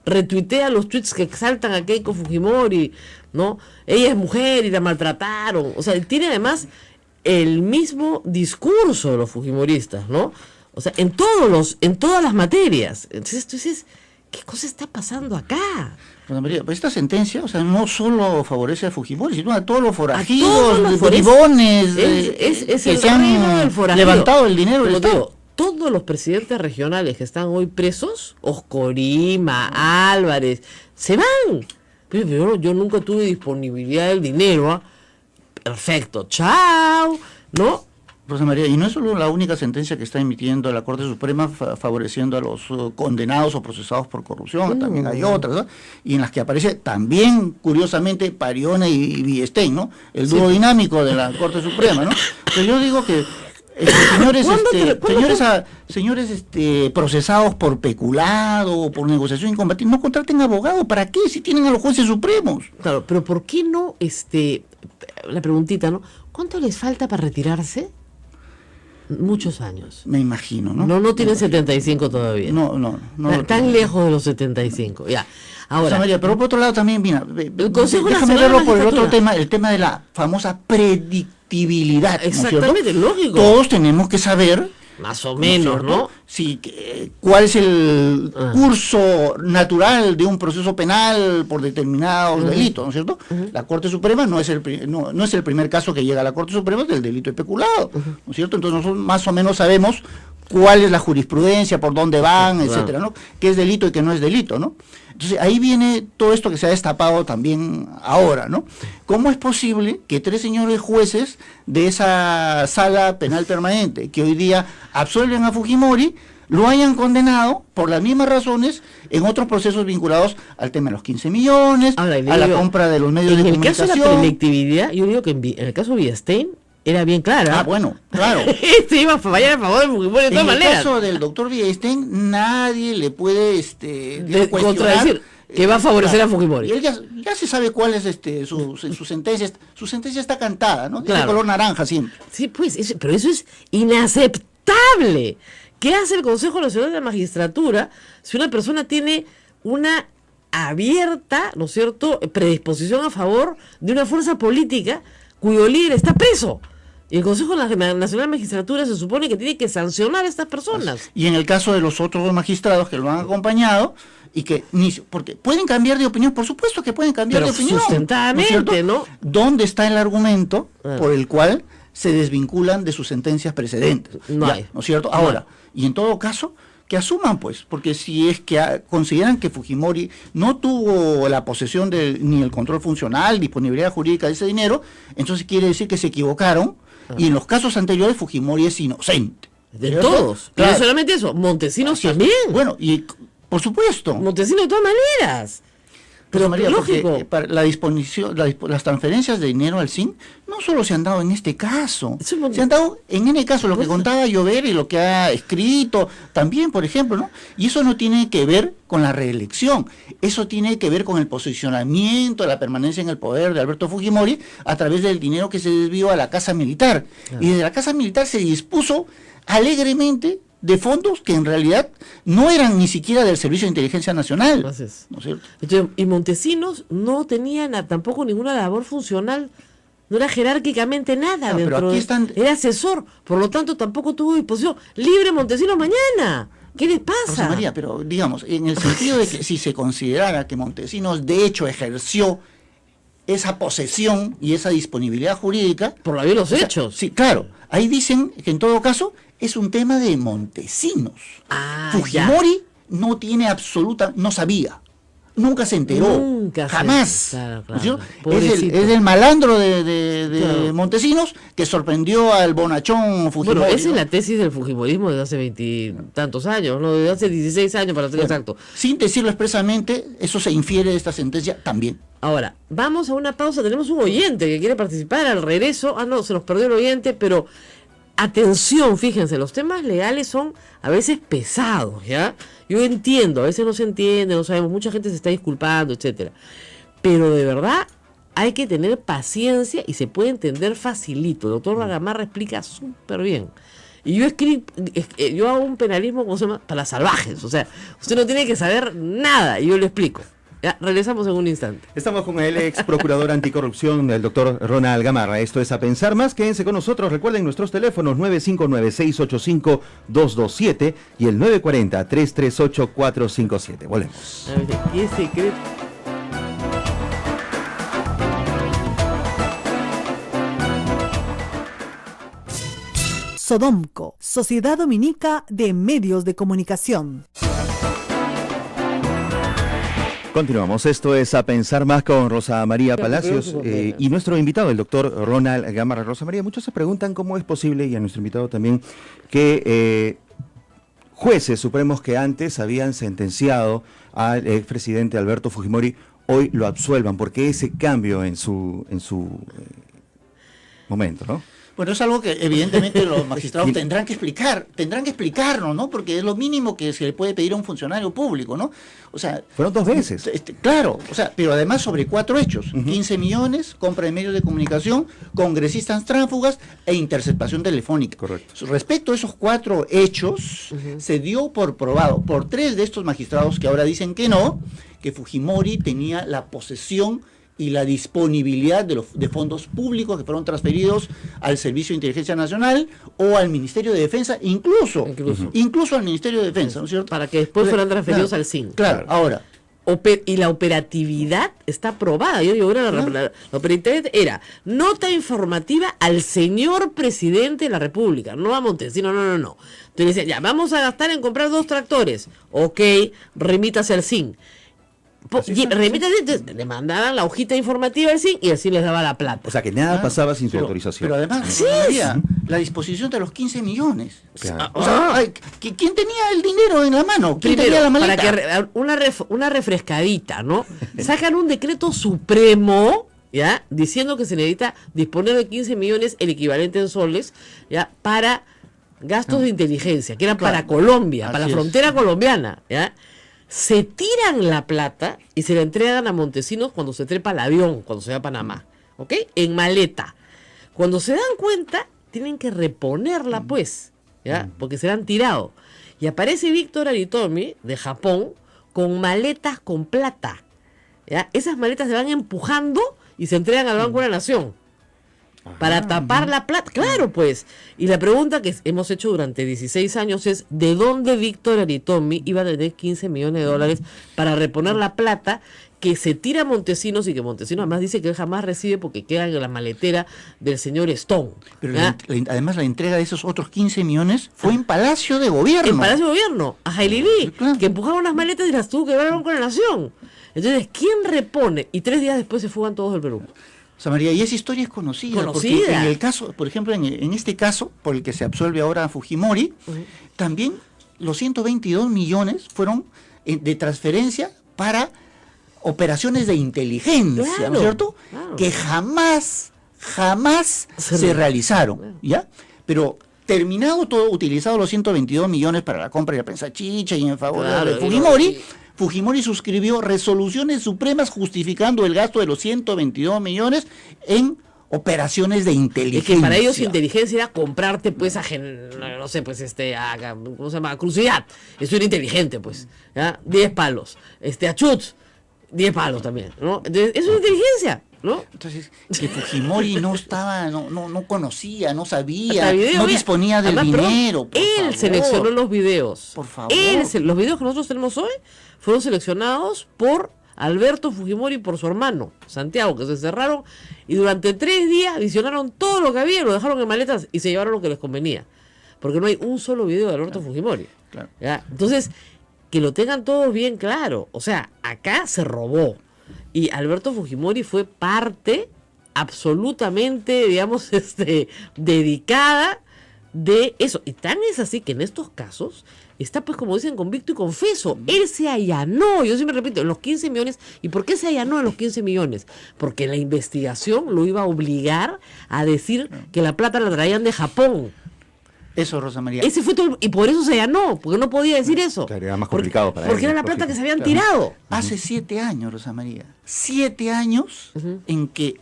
retuitea los tweets que exaltan a Keiko Fujimori, ¿no? Ella es mujer y la maltrataron. O sea, tiene además el mismo discurso de los fujimoristas, ¿no? O sea, en todas las materias. Entonces, ¿qué cosa está pasando acá? Rosa María, pues esta sentencia, o sea, no solo favorece a Fujimori, sino a todos los forajidos, bribones, es que el se han levantado el dinero del Estado. Todos los presidentes regionales que están hoy presos, Oscorima, Álvarez, se van. Pero yo nunca tuve disponibilidad del dinero, ¿ah? Perfecto, chao, ¿no? Rosa María, y no es solo la única sentencia que está emitiendo la Corte Suprema favoreciendo a los condenados o procesados por corrupción, también hay otras, ¿no? Y en las que aparece también, curiosamente, Parione y Villestein, ¿no? El dúo dinámico de la Corte Suprema, ¿no? Pero yo digo que señores procesados por peculado o por negociación incompatible, no contraten abogado. ¿Para qué? Si tienen a los jueces supremos. Claro, pero ¿por qué no, la preguntita, ¿no? ¿Cuánto les falta para retirarse? Muchos años. Me imagino, ¿no? No tienen 75 todavía. No. Tan lejos de los 75, ya. Ahora, María, pero por otro lado también, mira, Nacional déjame verlo de por el otro Magistratura. tema, el tema de la famosa predictibilidad. ¿no es cierto? Exactamente, lógico. Todos tenemos que saber, más o menos, ¿no? Sí, cuál es el curso natural de un proceso penal por determinados delitos, ¿no es cierto? La Corte Suprema no es el primer caso que llega a la Corte Suprema, es del delito de peculado, ¿no es cierto? Entonces nosotros más o menos sabemos cuál es la jurisprudencia, por dónde van, etcétera, ¿no? Qué es delito y qué no es delito, ¿no? Entonces ahí viene todo esto que se ha destapado también ahora, ¿no? ¿Cómo es posible que 3 señores jueces de esa sala penal permanente que hoy día absuelven a Fujimori lo hayan condenado por las mismas razones en otros procesos vinculados al tema de los 15 millones, Ahora, a la compra de los medios de en el comunicación? caso de la predictibilidad, yo digo que en el caso de Villestein era bien clara. Bueno, claro. Iba a fallar a favor de Fujimori de todas maneras. En el caso del doctor Villestein, nadie le puede contradecir que va a favorecer a Fujimori. Y él ya se sabe cuál es su sentencia. Su sentencia está cantada, ¿no? Claro. De color naranja siempre. Sí, pues, pero eso es inaceptable. ¿Qué hace el Consejo Nacional de la Magistratura si una persona tiene una abierta, ¿no es cierto?, predisposición a favor de una fuerza política cuyo líder está preso? Y el Consejo Nacional de la Magistratura se supone que tiene que sancionar a estas personas. Y en el caso de los otros 2 magistrados que lo han acompañado, y que porque pueden cambiar de opinión, por supuesto que pueden cambiar Pero de opinión. sustentadamente, ¿no? ¿Dónde está el argumento por el cual se desvinculan de sus sentencias precedentes? No hay. ¿No es cierto? Ahora, y en todo caso, que asuman, pues, porque si es que consideran que Fujimori no tuvo la posesión ni el control funcional, disponibilidad jurídica de ese dinero, entonces quiere decir que se equivocaron, y en los casos anteriores Fujimori es inocente. De ¿cierto? todos. Claro. No solamente eso, Montesinos Así es. también. Bueno, y por supuesto. Montesinos de todas maneras. Pero María, lógico. porque para la disposición, las transferencias de dinero al SIN no solo se han dado en este caso, Eso es se han dado en N caso, lo que contaba Llover y lo que ha escrito también, por ejemplo, ¿no? Y eso no tiene que ver con la reelección, eso tiene que ver con el posicionamiento, la permanencia en el poder de Alberto Fujimori a través del dinero que se desvió a la Casa Militar. Y desde la Casa Militar se dispuso alegremente de fondos que en realidad no eran ni siquiera del Servicio de Inteligencia Nacional. Así es. ¿No es cierto? Entonces, y Montesinos no tenía tampoco ninguna labor funcional, no era jerárquicamente nada No, pero dentro aquí están- era asesor, por lo tanto tampoco tuvo disposición. Libre Montesinos mañana. ¿Qué les pasa? Rosa María, pero digamos, en el sentido de que si se considerara que Montesinos de hecho ejerció esa posesión y esa disponibilidad jurídica, Por la vía de los o sea, hechos. sí, claro, ahí dicen que en todo caso es un tema de Montesinos. Ah, Fujimori no tiene no sabía, nunca se enteró, Nunca se- jamás. claro, ¿no es cierto? pobrecito. Es el malandro de Claro. Montesinos que sorprendió al bonachón Fujimori. Bueno, esa ¿no? es la tesis del fujimorismo desde hace 20 tantos años, ¿no? Desde hace 16 años para ser Bueno, exacto. sin decirlo expresamente, eso se infiere de esta sentencia también. Ahora, vamos a una pausa. Tenemos un oyente que quiere participar al regreso. Ah, no, se nos perdió el oyente, pero atención, fíjense, los temas legales son a veces pesados, ¿ya? Yo entiendo, a veces no se entiende, no sabemos, mucha gente se está disculpando, etcétera. Pero de verdad hay que tener paciencia y se puede entender facilito. El doctor Gamarra explica súper bien. Y yo hago un penalismo, ¿cómo se llama? Para salvajes. O sea, usted no tiene que saber nada y yo le explico. Ya, regresamos en un instante. Estamos con el ex procurador anticorrupción, el doctor Ronald Gamarra. Esto es A Pensar Más. Quédense con nosotros. Recuerden nuestros teléfonos 959-685-227 y el 940-338-457. Volvemos. A ver, ¿qué secreto? Sodomco, Sociedad Dominica de Medios de Comunicación. Continuamos, esto es A Pensar Más con Rosa María Palacios y nuestro invitado, el doctor Ronald Gamarra. Rosa María, muchos se preguntan cómo es posible, y a nuestro invitado también, que jueces supremos que antes habían sentenciado al expresidente Alberto Fujimori, hoy lo absuelvan. ¿Por qué ese cambio en su momento, no? Bueno, es algo que evidentemente los magistrados tendrán que explicarnos, ¿no? Porque es lo mínimo que se le puede pedir a un funcionario público, ¿no? O sea, fueron 2 veces. Claro, o sea, pero además sobre 4 hechos, 15 millones, compra de medios de comunicación, congresistas tránsfugas e interceptación telefónica. Correcto. Respecto a esos 4 hechos, se dio por probado por 3 de estos magistrados que ahora dicen que no, que Fujimori tenía la posesión y la disponibilidad de fondos públicos que fueron transferidos al Servicio de Inteligencia Nacional o al Ministerio de Defensa, incluso al Ministerio de Defensa, ¿no es cierto? Para que después fueran transferidos al CIN. Claro, ahora. Y la operatividad está aprobada. Yo digo, la operatividad era nota informativa al señor presidente de la República, no a Montesino, no. Entonces decía, ya, vamos a gastar en comprar 2 tractores. Ok, remítase al CIN. Le mandaban la hojita informativa al CIN y así les daba la plata. O sea que nada pasaba sin su autorización. Pero además había la disposición de los 15 millones. Claro. O sea, ¿quién tenía el dinero en la mano? ¿Quién Primero, tenía la maleta? para que una refrescadita, ¿no? Sacan un decreto supremo, ¿ya? Diciendo que se necesita disponer de 15 millones, el equivalente en soles, ¿ya? Para gastos de inteligencia, que eran para Colombia, para la frontera colombiana, ¿ya? Se tiran la plata y se la entregan a Montesinos cuando se trepa el avión, cuando se va a Panamá, ¿ok? En maleta. Cuando se dan cuenta, tienen que reponerla, pues, ¿ya? Porque se la han tirado. Y aparece Víctor Aritomi, de Japón, con maletas con plata, ¿ya? Esas maletas se van empujando y se entregan al Banco de la Nación. Para tapar la plata, claro, pues. Y la pregunta que hemos hecho durante 16 años es, ¿de dónde Víctor Aritomi iba a tener 15 millones de dólares para reponer la plata que se tira a Montesinos, y que Montesinos además dice que él jamás recibe porque queda en la maletera del señor Stone? Pero además la entrega de esos otros 15 millones fue en Palacio de Gobierno. En Palacio de Gobierno, a Jailibí, que empujaron las maletas y las tuvo que llevar al Banco de la Nación. Entonces, ¿quién repone? Y 3 días después se fugan todos del Perú. María, y esa historia es conocida. Porque en el caso, por ejemplo, en este caso, por el que se absuelve ahora a Fujimori, también los 122 millones fueron de transferencia para operaciones de inteligencia, ¿no es cierto? Claro. Que jamás se realizaron, ¿ya? Pero terminado todo, utilizado los 122 millones para la compra de la prensa chicha y en favor de Fujimori, Fujimori suscribió resoluciones supremas justificando el gasto de los 122 millones en operaciones de inteligencia. Es que para ellos inteligencia era comprarte, pues, no sé, pues, ¿cómo se llama? Crucidad. Eso era inteligente, pues, ¿ya? 10 palos. A Chutz, 10 palos también, ¿no? Entonces, eso es inteligencia, ¿no? Entonces, que Fujimori no conocía, no sabía, no disponía del dinero. Él seleccionó los videos. Por favor. Los videos que nosotros tenemos hoy fueron seleccionados por Alberto Fujimori y por su hermano, Santiago, que se cerraron y durante 3 días visionaron todo lo que había, lo dejaron en maletas y se llevaron lo que les convenía. Porque no hay un solo video de Alberto Fujimori. Claro. ¿Ya? Entonces, que lo tengan todos bien claro. O sea, acá se robó. Y Alberto Fujimori fue parte absolutamente, digamos, dedicada de eso. Y tan es así que en estos casos está, pues, como dicen, convicto y confeso. Él se allanó, yo siempre repito, en los 15 millones. ¿Y por qué se allanó en los 15 millones? Porque la investigación lo iba a obligar a decir que la plata la traían de Japón. Eso, Rosa María. Ese fue todo, y por eso se allanó, porque no podía decir eso. Claro, era más complicado para él. Porque era la plata que se habían tirado. Hace 7 años, Rosa María. 7 años en que,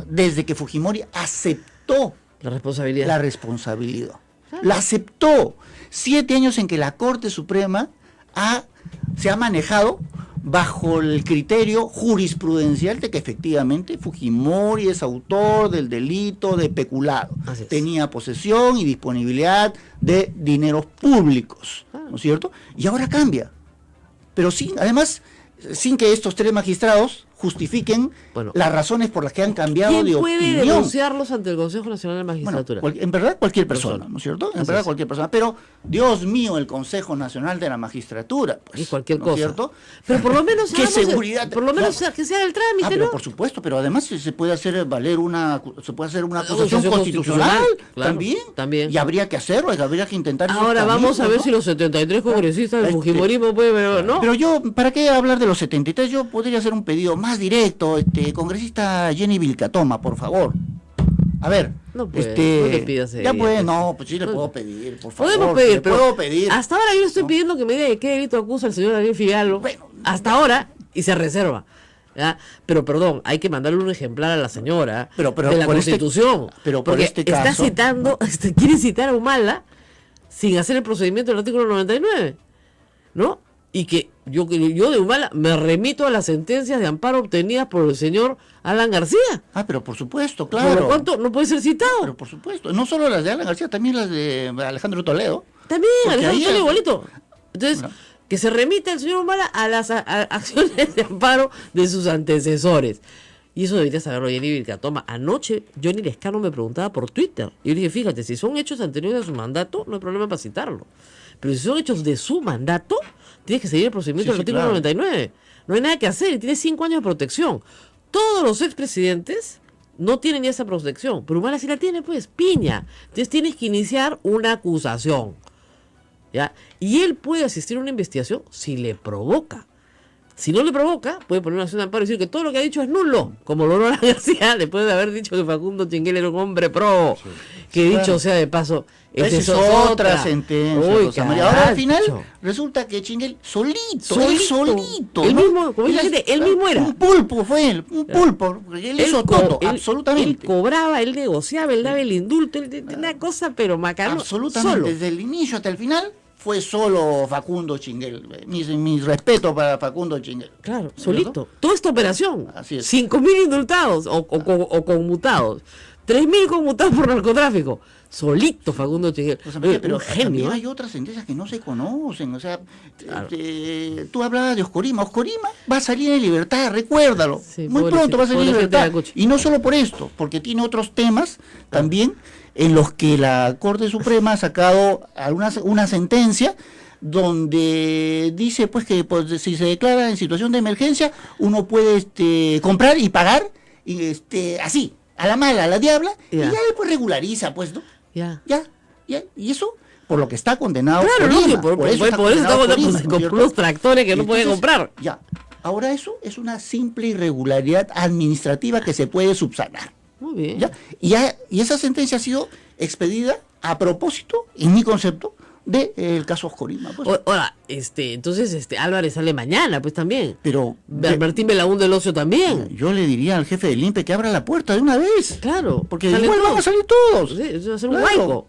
desde que Fujimori aceptó la responsabilidad. Claro. La aceptó. 7 años en que la Corte Suprema se ha manejado bajo el criterio jurisprudencial de que efectivamente Fujimori es autor del delito de peculado. Tenía posesión y disponibilidad de dineros públicos, ¿no es cierto? Y ahora cambia. Pero además, sin que estos 3 magistrados justifiquen Bueno, las razones por las que han cambiado de ¿quién puede opinión. denunciarlos ante el Consejo Nacional de Magistratura? Bueno, en verdad cualquier persona, ¿no es cierto? En verdad cualquier persona. Pero, Dios mío, el Consejo Nacional de la Magistratura, pues, Y cualquier ¿no es cosa. cierto? Pero por lo menos ¿Qué hagamos el- seguridad? por lo menos No. que sea el trámite, pero ¿no? por supuesto, pero además se puede hacer valer se puede hacer una acusación acusación constitucional, constitucional, claro, también. Y habría que hacerlo, habría que intentar esos Ahora vamos a caminos, ver ¿no? si los 73 congresistas del Este, fujimorismo pueden, ¿no? Pero yo, ¿para qué hablar de los 73? Yo podría hacer un pedido más directo, congresista Jenny Vilcatoma, por favor. A ver, No puede, no le pidas ya ella, puede, pues. no, pues sí le No. puedo pedir, por favor. Podemos pedir, le pero puedo pedir. hasta ahora yo le estoy ¿no? pidiendo que me diga de qué delito acusa el señor Daniel Figalo. Bueno, hasta ahora, y se reserva. ¿Ya? Pero perdón, hay que mandarle un ejemplar a la señora Pero de la por Constitución. pero por porque este está caso, citando, quiere citar a Humala sin hacer el procedimiento del artículo 99. ¿No? Y que yo de Humala me remito a las sentencias de amparo obtenidas por el señor Alan García. pero por supuesto, Por claro. lo cuanto no puede ser citado. Pero por supuesto, no solo las de Alan García, también las de Alejandro Toledo. También, Porque Alejandro ahí Toledo es- igualito. Entonces, Bueno. que se remita el señor Humala a las acciones de amparo de sus antecesores. Y eso debería saberlo Jenny Vilcatoma. Anoche Johnny Lescano me preguntaba por Twitter. Y yo le dije, fíjate, si son hechos anteriores a su mandato, no hay problema para citarlo. Pero si son hechos de su mandato, tienes que seguir el procedimiento Sí, del sí, artículo claro. 99. No hay nada que hacer y tiene 5 años de protección. Todos los expresidentes no tienen ya esa protección. Pero Humala sí la tiene, pues, piña. Entonces tienes que iniciar una acusación. ¿Ya? Y él puede asistir a una investigación si le provoca. Si no le provoca, puede poner una acción de amparo y decir que todo lo que ha dicho es nulo, como lo Alan García, después de haber dicho que Facundo Chinguel era un hombre pro, que dicho claro. sea de paso, Esa es otra sentencia. Uy, Rosa María. Ahora al final caracho. resulta que Chinguel solito, Solito. Él ¿no? mismo, como dice la gente, él mismo era. Un pulpo fue él, un pulpo, porque él hizo todo, Él absolutamente. cobraba, él negociaba, él daba el indulto, una cosa pero macano. Absolutamente, Solo. desde el inicio hasta el final fue solo Facundo Chinguel. Mis respetos para Facundo Chinguel. Claro, ¿Cierto? solito. Toda esta operación. Así es. 5.000 indultados o conmutados. 3.000 conmutados por narcotráfico. Solito Facundo Chinguel. Rosa María, pero Un genio. también ¿eh? hay otras sentencias que no se conocen. O sea, Claro. tú hablabas de Oscorima. Oscorima va a salir en libertad, recuérdalo. Sí, Muy pronto va a salir en pobrecito libertad. Ayacucho. Y no solo por esto, porque tiene otros temas también en los que la Corte Suprema ha sacado una sentencia donde dice pues que pues, si se declara en situación de emergencia, uno puede comprar y pagar y así, a la mala, a la diabla, y Ya. ya después regulariza, pues, ¿no? Ya. Ya, y eso por lo que está condenado. Claro, Corima, no, que por eso está condenado con Corima, ¿no es con cierto? unos tractores que no puede Entonces, comprar. Ya. Ahora eso es una simple irregularidad administrativa que se puede subsanar. Muy bien. ¿Ya? Y esa sentencia ha sido expedida a propósito, en mi concepto, del caso Oscorima. Pues. Ahora, entonces Álvarez sale mañana, pues también. Pero Martín Belaún del Ocio también. yo le diría al jefe del INPE que abra la puerta de una vez. Claro. Porque salen igual van a todos. salir todos. Sí, eso va a ser un Claro. huaico.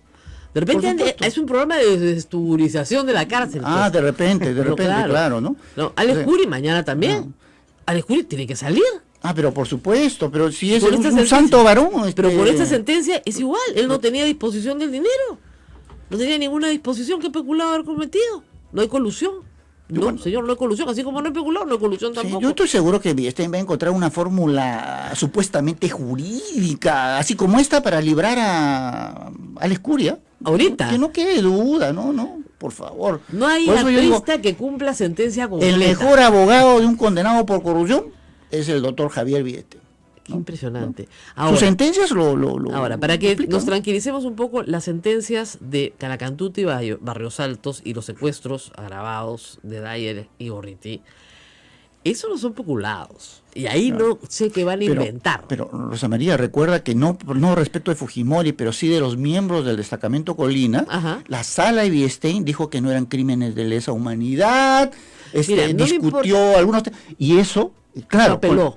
De repente Por supuesto. es un programa de desesturización de la cárcel. Ah, pues. de repente, Pero claro, ¿no? No, Alex Sí. Curi mañana también. Alex Curi tiene que salir. Pero por supuesto, pero si es Por un esta santo sentencia. varón. Pero por esta sentencia es igual. Él no tenía disposición del dinero. No tenía ninguna disposición que peculado haber cometido. No hay colusión. No, Bueno. señor, no hay colusión. Así como no hay peculado, no hay colusión Sí, tampoco. yo estoy seguro que Villestein va a encontrar una fórmula supuestamente jurídica, así como esta, para librar a Alex Curia. Ahorita. Que no quede duda, no, por favor. No hay Por eso yo digo, artista que cumpla sentencia completa. el mejor abogado de un condenado por corrupción es el doctor Javier Villestein. Qué impresionante. Sus Ahora, sentencias ahora, para que explican, nos ¿no? tranquilicemos un poco, las sentencias de Canacantuta y Barrios Altos y los secuestros agravados de Dyer y Gorriti, esos no son peculados. Y ahí no sé qué van a inventar. Pero Rosa María, recuerda que no respecto de Fujimori, pero sí de los miembros del destacamento Colina, Ajá. la sala de Villestein dijo que no eran crímenes de lesa humanidad, Mira, no me discutió algunos y eso, claro, apeló.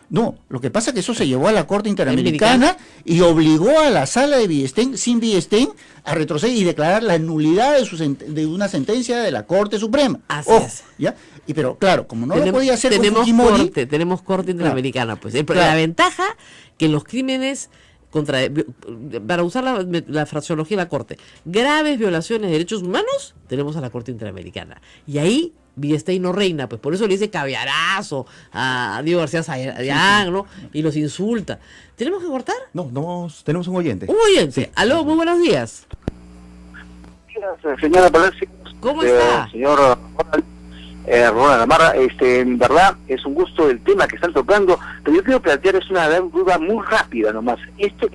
no, lo que pasa es que eso se llevó a la Corte Interamericana y obligó a la sala de Villestein, sin Villestein, a retroceder y declarar la nulidad de una sentencia de la Corte Suprema. Así Ojo, es. ¿ya? Pero claro, como no lo podía hacer con Fujimori, tenemos corte interamericana, pues. La Claro. ventaja que los crímenes para usar la fraseología de la corte, graves violaciones de derechos humanos, tenemos a la Corte Interamericana. Y ahí Villestein no reina, pues por eso le dice caviarazo a Diego García Sayán, ¿no? Y los insulta. ¿Tenemos que cortar? No, tenemos un oyente. Un oyente. Sí. Aló, muy buenos días. Señora Palacio. ¿Cómo está? Señor Ronald Gamarra, en verdad es un gusto el tema que están tocando, pero yo quiero plantear es una duda muy rápida nomás. Este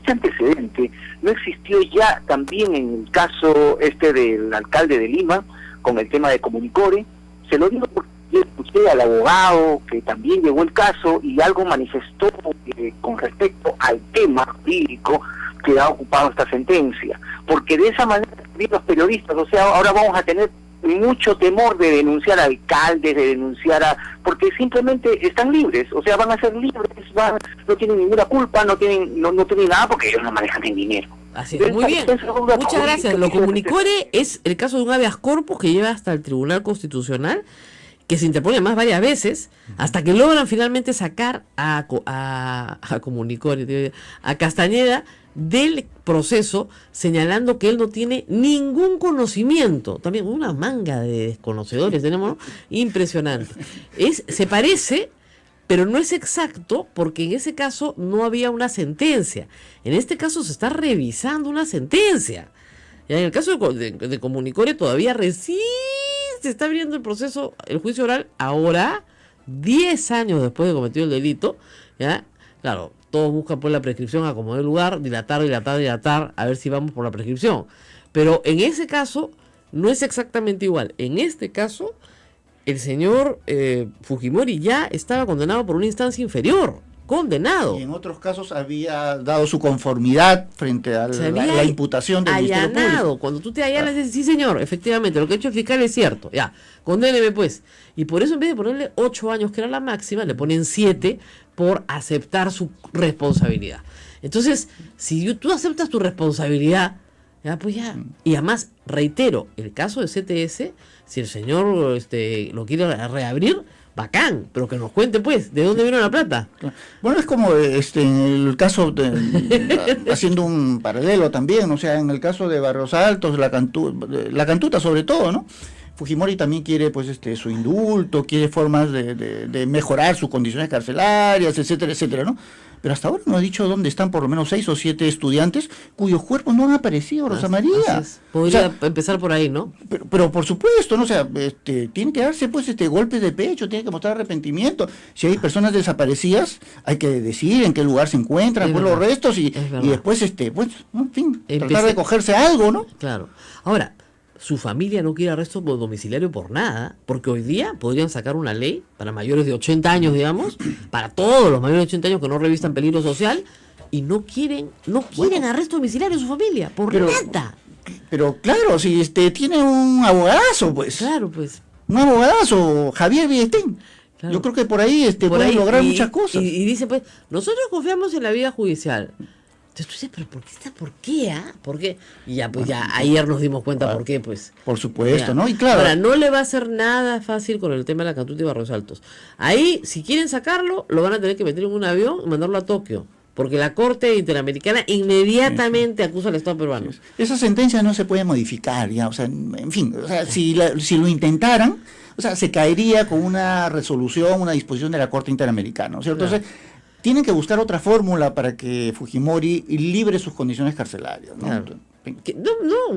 antecedente no existió ya también en el caso del alcalde de Lima, con el tema de Comunicore. Se lo digo porque escuché al abogado que también llegó el caso y algo manifestó con respecto al tema jurídico que ha ocupado esta sentencia, porque de esa manera los periodistas, o sea, ahora vamos a tener mucho temor de denunciar a alcaldes, de denunciar porque simplemente están libres, o sea, van a ser libres, no tienen ninguna culpa, no tienen nada porque ellos no manejan el dinero. Así es, muy bien. Muchas gracias. Lo Comunicore es el caso de un habeas corpus que lleva hasta el Tribunal Constitucional, que se interpone más varias veces, hasta que logran finalmente sacar a Comunicore, a Castañeda del proceso, señalando que él no tiene ningún conocimiento. También una manga de desconocedores tenemos, ¿no? Impresionante. Se parece, pero no es exacto, porque en ese caso no había una sentencia. En este caso se está revisando una sentencia. Ya en el caso de Comunicore todavía recién se está abriendo el proceso, el juicio oral, ahora, 10 años después de cometido el delito, ¿ya? Claro, todos buscan por la prescripción a como dé lugar, dilatar, a ver si vamos por la prescripción. Pero en ese caso no es exactamente igual. En este caso, el señor Fujimori ya estaba condenado por una instancia inferior. Condenado. Y en otros casos había dado su conformidad frente a la imputación del Ministerio Público. Cuando tú te allanas, dices, sí señor, efectivamente, lo que ha hecho el fiscal es cierto, ya, condéneme pues. Y por eso en vez de ponerle 8 años, que era la máxima, le ponen 7 por aceptar su responsabilidad. Entonces, si tú aceptas tu responsabilidad, ya pues ya. Y además, reitero, el caso de CTS, si el señor lo quiere reabrir, bacán, pero que nos cuente pues, ¿de dónde vino la plata? Bueno, es como en el caso haciendo un paralelo también, o sea, en el caso de Barrios Altos, la Cantuta sobre todo, ¿no? Fujimori también quiere pues su indulto, quiere formas de mejorar sus condiciones carcelarias, etcétera, ¿no? Pero hasta ahora no ha dicho dónde están por lo menos 6 o 7 estudiantes cuyos cuerpos no han aparecido, Rosa María. Podría empezar por ahí, ¿no? Pero por supuesto, ¿no? O sea, tiene que darse pues golpes de pecho, tiene que mostrar arrepentimiento. Si hay personas desaparecidas, hay que decir en qué lugar se encuentran, pues los restos y después pues, en fin, tratar de cogerse algo, ¿no? Claro. Ahora, su familia no quiere arresto domiciliario por nada, porque hoy día podrían sacar una ley para mayores de 80 años, digamos, para todos los mayores de 80 años que no revistan peligro social, y no quieren arresto domiciliario su familia, por nada. Pero claro, si tiene un abogadazo, pues. Claro, pues. Un abogadazo, Javier Villestein. Claro. Yo creo que por ahí puede lograr muchas cosas. Y dice, pues, nosotros confiamos en la vía judicial. Entonces tú dices, pero ¿por qué? ¿Por qué? Y ya, pues ya ayer nos dimos cuenta por qué, pues. Por supuesto, ¿no? Y claro. Ahora, no le va a hacer nada fácil con el tema de la Cantuta y Barrios Altos. Ahí, si quieren sacarlo, lo van a tener que meter en un avión y mandarlo a Tokio. Porque la Corte Interamericana inmediatamente acusa al Estado peruano. Esa sentencia no se puede modificar, ya, o sea, en fin, o sea, si lo intentaran, o sea, se caería con una resolución, una disposición de la Corte Interamericana, ¿no es cierto? Entonces, tienen que buscar otra fórmula para que Fujimori libre sus condiciones carcelarias, ¿no? Claro.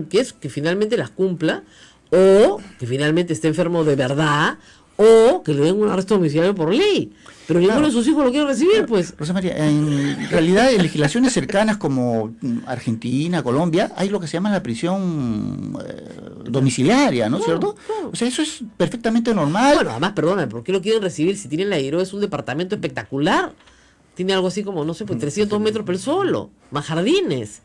Que es que finalmente las cumpla, o que finalmente esté enfermo de verdad, o que le den un arresto domiciliario por ley. Pero ninguno de sus hijos lo quiere recibir, pues. Rosa María, en realidad en legislaciones cercanas como Argentina, Colombia, hay lo que se llama la prisión domiciliaria, ¿no es cierto? Claro. O sea, eso es perfectamente normal. Bueno, además, perdóname, ¿por qué lo quieren recibir si tienen la Iroa? Es un departamento espectacular. Tiene algo así como, no sé, pues 300 metros por solo, más jardines,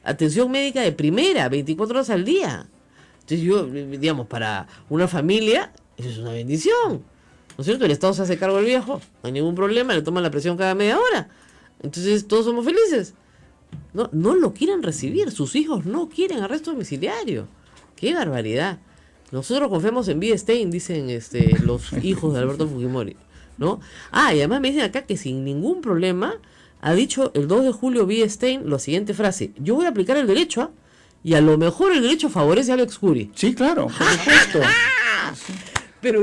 atención médica de primera, 24 horas al día. Entonces yo, digamos, para una familia, eso es una bendición, ¿no es cierto? El Estado se hace cargo del viejo, no hay ningún problema, le toman la presión cada media hora. Entonces todos somos felices. No lo quieren recibir, sus hijos no quieren arresto domiciliario. ¡Qué barbaridad! Nosotros confiamos en Villestein, dicen los hijos de Alberto Fujimori, ¿no? Y además me dicen acá que sin ningún problema ha dicho el 2 de julio Villestein la siguiente frase: yo voy a aplicar el derecho, y a lo mejor el derecho favorece a Alex Curi. Sí, claro, por supuesto. Pero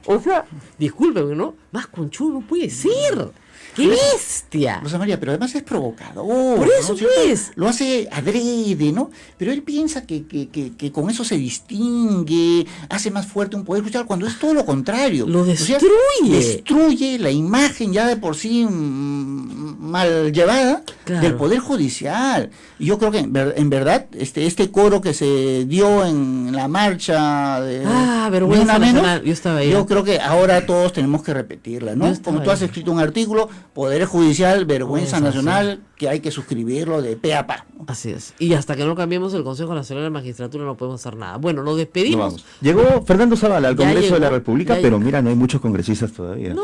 o sea, discúlpeme, ¿no? Más conchudo no puede ser. ¡Qué bestia! Rosa María, pero además es provocador. Por eso, ¿no? pues. Lo hace adrede, ¿no? Pero él piensa que con eso se distingue, hace más fuerte un poder judicial, cuando es todo lo contrario. Lo destruye. Destruye la imagen ya de por sí mal llevada del poder judicial. Y yo creo que en verdad este coro que se dio en la marcha de vergüenza nacional, yo estaba ahí. Yo creo que ahora todos tenemos que repetirla, ¿no? Como tú has escrito un artículo, Poder Judicial, vergüenza nacional, que hay que suscribirlo de pe a pa, ¿no? Así es. Y hasta que no cambiemos el Consejo Nacional de Magistratura no podemos hacer nada. Bueno, nos despedimos. No, llegó Fernando Zavala al Congreso de la República, pero mira, no hay muchos congresistas todavía. No,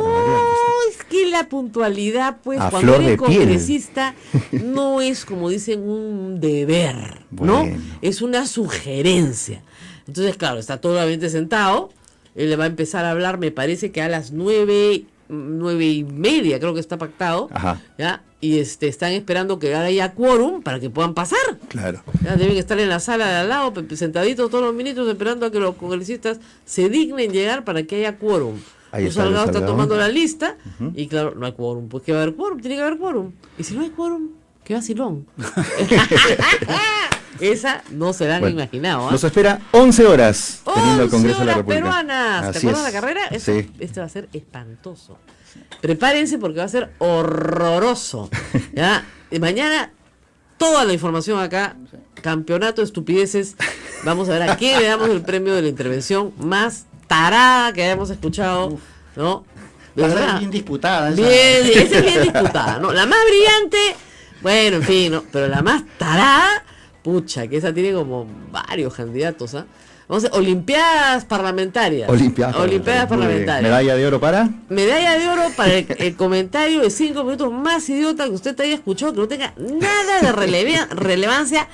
es que la puntualidad, pues, a cuando eres congresista, no es, como dicen, un deber, ¿no? Bueno. Es una sugerencia. Entonces, claro, está todo el gabinete sentado, él le va a empezar a hablar, me parece que a las 9:30, creo que está pactado. Ajá. ¿Ya? Y están esperando que haya quórum para que puedan pasar. Claro. Ya deben estar en la sala de al lado, sentaditos todos los ministros, esperando a que los congresistas se dignen llegar para que haya quórum. Los Salgado está tomando la lista, y claro, no hay quórum. Pues que va a haber quórum, tiene que haber quórum. Y si no hay quórum, qué vacilón. Esa no se la han imaginado. Nos espera 11 horas teniendo el Congreso de la República. Peruanas. ¿Te acuerdas de la carrera? Sí. Este va a ser espantoso. Prepárense porque va a ser horroroso. ¿Ya? Y mañana toda la información acá, campeonato de estupideces. Vamos a ver a quién le damos el premio de la intervención más tarada que hayamos escuchado, ¿no? Va a ser bien disputada. Esa es bien disputada, ¿no? La más brillante, bueno, en fin, ¿no? Pero la más tarada, pucha, que esa tiene como varios candidatos, ¿ah? Vamos a ver, Olimpiadas Parlamentarias. Olimpiadas Parlamentarias. ¿Medalla de oro para? Medalla de oro para el comentario de 5 minutos más idiota que usted haya escuchado, que no tenga nada de relevancia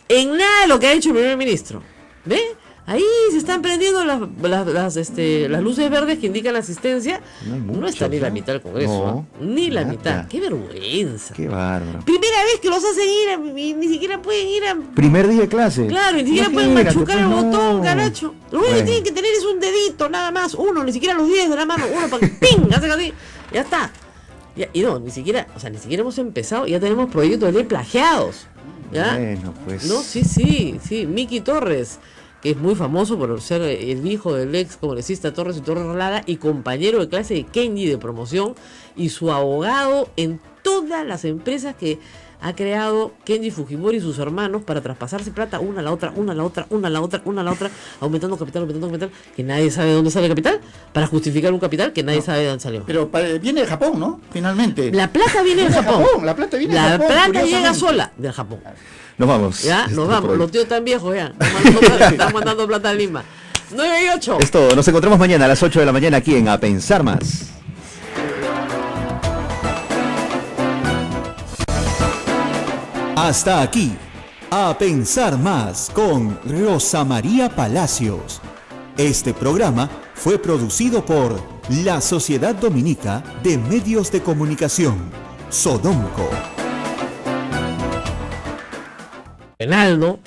en nada de lo que ha dicho el primer ministro. ¿Ve? Ahí se están prendiendo las luces verdes que indican la asistencia. No está ni la mitad del Congreso, no, ni la mitad. ¡Qué vergüenza! ¡Qué bárbaro! Primera vez que los hacen ir y ni siquiera pueden ir a... Primer día de clase. Claro, y ni siquiera pueden machucar el botón, caracho. Lo único que tienen que tener es un dedito, nada más. Uno, ni siquiera los 10 de la mano. Uno para que ¡ping! Hacen así. Ya está. Y no, ni siquiera hemos empezado. Ya tenemos proyectos de ley plagiados. ¿Ya? Bueno, pues... No, sí. Miki Torres, que es muy famoso por ser el hijo del ex congresista Torres y Torres Rolada y compañero de clase de Kenji de promoción y su abogado en todas las empresas que ha creado Kenji Fujimori y sus hermanos para traspasarse plata una a la otra, aumentando capital, que nadie sabe de dónde sale el capital, para justificar un capital que nadie sabe de dónde salió. Pero viene de Japón, ¿no? Finalmente. La plata viene de Japón. La plata viene de Japón. La plata llega sola del Japón. Nos vamos. Ya, nos vamos. Los tíos están viejos ya. Están mandando plata a Lima. 9 y 8. Es todo. Nos encontramos mañana a las 8 de la mañana aquí en A Pensar Más. Hasta aquí, A Pensar Más con Rosa María Palacios. Este programa fue producido por la Sociedad Dominica de Medios de Comunicación, Sodomco. Penal, ¿no?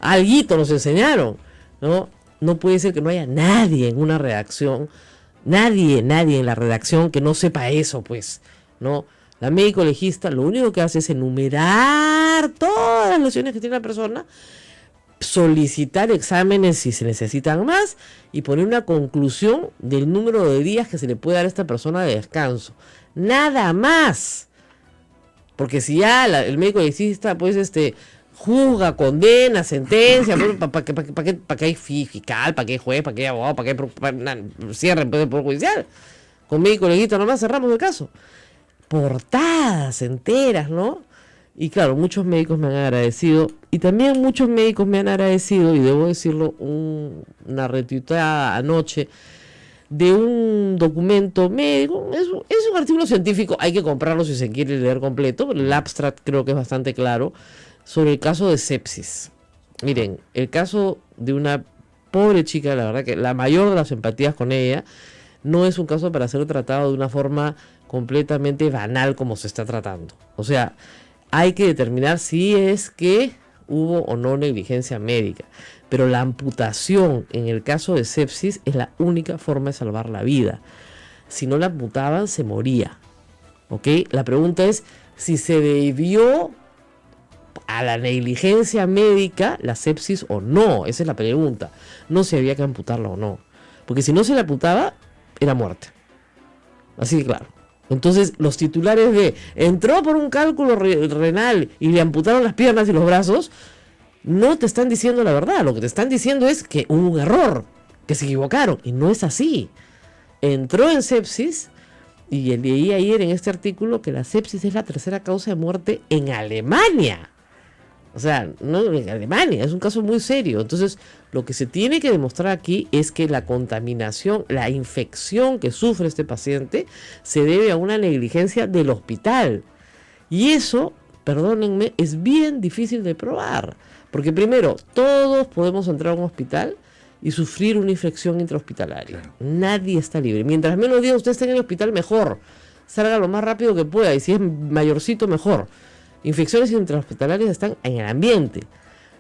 Alguito nos enseñaron, ¿no? No puede ser que no haya nadie en una redacción, nadie en la redacción que no sepa eso, pues, ¿no? La médico legista lo único que hace es enumerar todas las lesiones que tiene la persona, solicitar exámenes si se necesitan más y poner una conclusión del número de días que se le puede dar a esta persona de descanso. Nada más. Porque si ya el médico legista, pues, juzga, condena, sentencia, ¿para qué hay fiscal, para qué juez, para qué abogado, para qué cierre el Poder Judicial? Con médico legista nomás cerramos el caso. Portadas enteras, ¿no? Y claro, muchos médicos me han agradecido, y también muchos médicos me han agradecido, y debo decirlo, una retuitada anoche de un documento médico, es un artículo científico, hay que comprarlo si se quiere leer completo, pero el abstract creo que es bastante claro, sobre el caso de sepsis. Miren, el caso de una pobre chica, la verdad que la mayor de las empatías con ella, no es un caso para ser tratado de una forma completamente banal como se está tratando. O sea, hay que determinar si es que hubo o no negligencia médica. pero la amputación en el caso de sepsis es la única forma de salvar la vida. Si no la amputaban, se moría. ¿Ok? La pregunta es si se debió a la negligencia médica la sepsis o no. Esa es la pregunta. No si había que amputarla o no. Porque si no se la amputaba, era muerte. Así de claro. Entonces, los titulares de entró por un cálculo renal y le amputaron las piernas y los brazos, no te están diciendo la verdad. Lo que te están diciendo es que hubo un error, que se equivocaron. Y no es así. Entró en sepsis, y leí ayer en este artículo que la sepsis es la tercera causa de muerte en Alemania. O sea, no en Alemania, es un caso muy serio. Entonces, lo que se tiene que demostrar aquí es que la contaminación, la infección que sufre este paciente se debe a una negligencia del hospital. Y eso, perdónenme, es bien difícil de probar. Porque primero, todos podemos entrar a un hospital y sufrir una infección intrahospitalaria. Claro. Nadie está libre. Mientras menos días usted esté en el hospital, mejor. Salga lo más rápido que pueda. Y si es mayorcito, mejor. Infecciones intrahospitalarias están en el ambiente.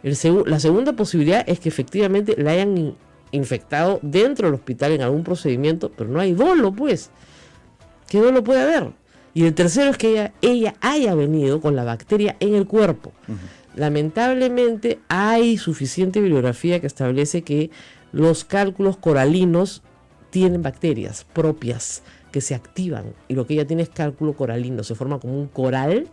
La segunda posibilidad es que efectivamente la hayan infectado dentro del hospital en algún procedimiento, pero no hay dolo, pues. ¿Qué dolo puede haber? Y el tercero es que ella haya venido con la bacteria en el cuerpo. Lamentablemente hay suficiente bibliografía que establece que los cálculos coralinos tienen bacterias propias que se activan, y lo que ella tiene es cálculo coralino, se forma como un coral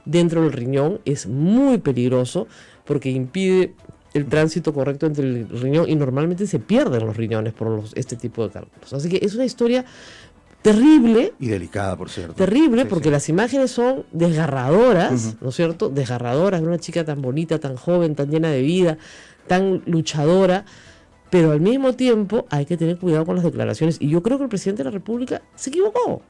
dentro del riñón. Es muy peligroso porque impide el tránsito correcto entre el riñón y normalmente se pierden los riñones por este tipo de cálculos. Así que es una historia terrible. Y delicada, por cierto. Terrible, sí, porque sí. Las imágenes son desgarradoras, ¿no es cierto? Desgarradoras de una chica tan bonita, tan joven, tan llena de vida, tan luchadora, pero al mismo tiempo hay que tener cuidado con las declaraciones. Y yo creo que el presidente de la República se equivocó.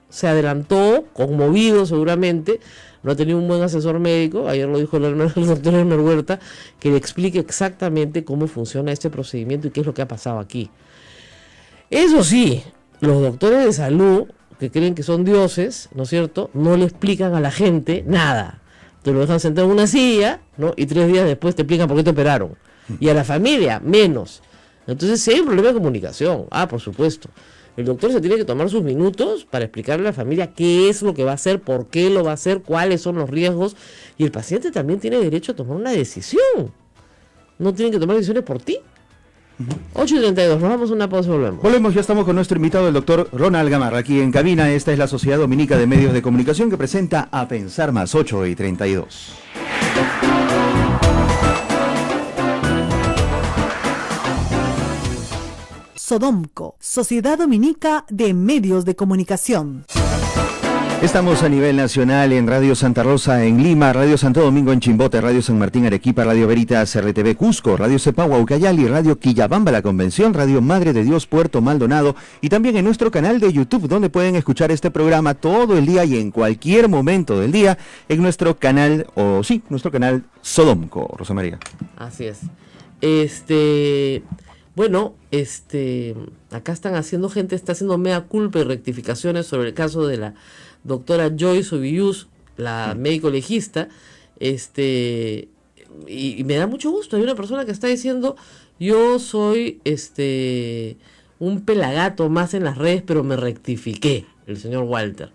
Se adelantó, conmovido seguramente, no ha tenido un buen asesor médico, ayer lo dijo el doctor Elmer Huerta, que le explique exactamente cómo funciona este procedimiento y qué es lo que ha pasado aquí. Eso sí, los doctores de salud, que creen que son dioses, ¿no es cierto?, no le explican a la gente nada. Te lo dejan sentado en una silla, ¿no?, y 3 días después te explican por qué te operaron. Y a la familia, menos. Entonces, sí hay un problema de comunicación. Por supuesto. El doctor se tiene que tomar sus minutos para explicarle a la familia qué es lo que va a hacer, por qué lo va a hacer, cuáles son los riesgos. Y el paciente también tiene derecho a tomar una decisión. No tienen que tomar decisiones por ti. 8:32, nos vamos a una pausa y volvemos. Volvemos, ya estamos con nuestro invitado, el doctor Ronald Gamarra, aquí en cabina. Esta es la Sociedad Dominica de Medios de Comunicación que presenta A Pensar Más, 8:32. Sodomco, Sociedad Dominica de Medios de Comunicación. Estamos a nivel nacional en Radio Santa Rosa en Lima, Radio Santo Domingo en Chimbote, Radio San Martín Arequipa, Radio Veritas RTV Cusco, Radio Cepagua Ucayali, Radio Quillabamba La Convención, Radio Madre de Dios Puerto Maldonado y también en nuestro canal de YouTube, donde pueden escuchar este programa todo el día y en cualquier momento del día en nuestro canal, nuestro canal Sodomco. Rosa María. Así es. Bueno, acá está haciendo mea culpa y rectificaciones sobre el caso de la doctora Joyce Ovilluz, la médico legista, y me da mucho gusto. Hay una persona que está diciendo, yo soy un pelagato más en las redes, pero me rectifiqué, el señor Walter.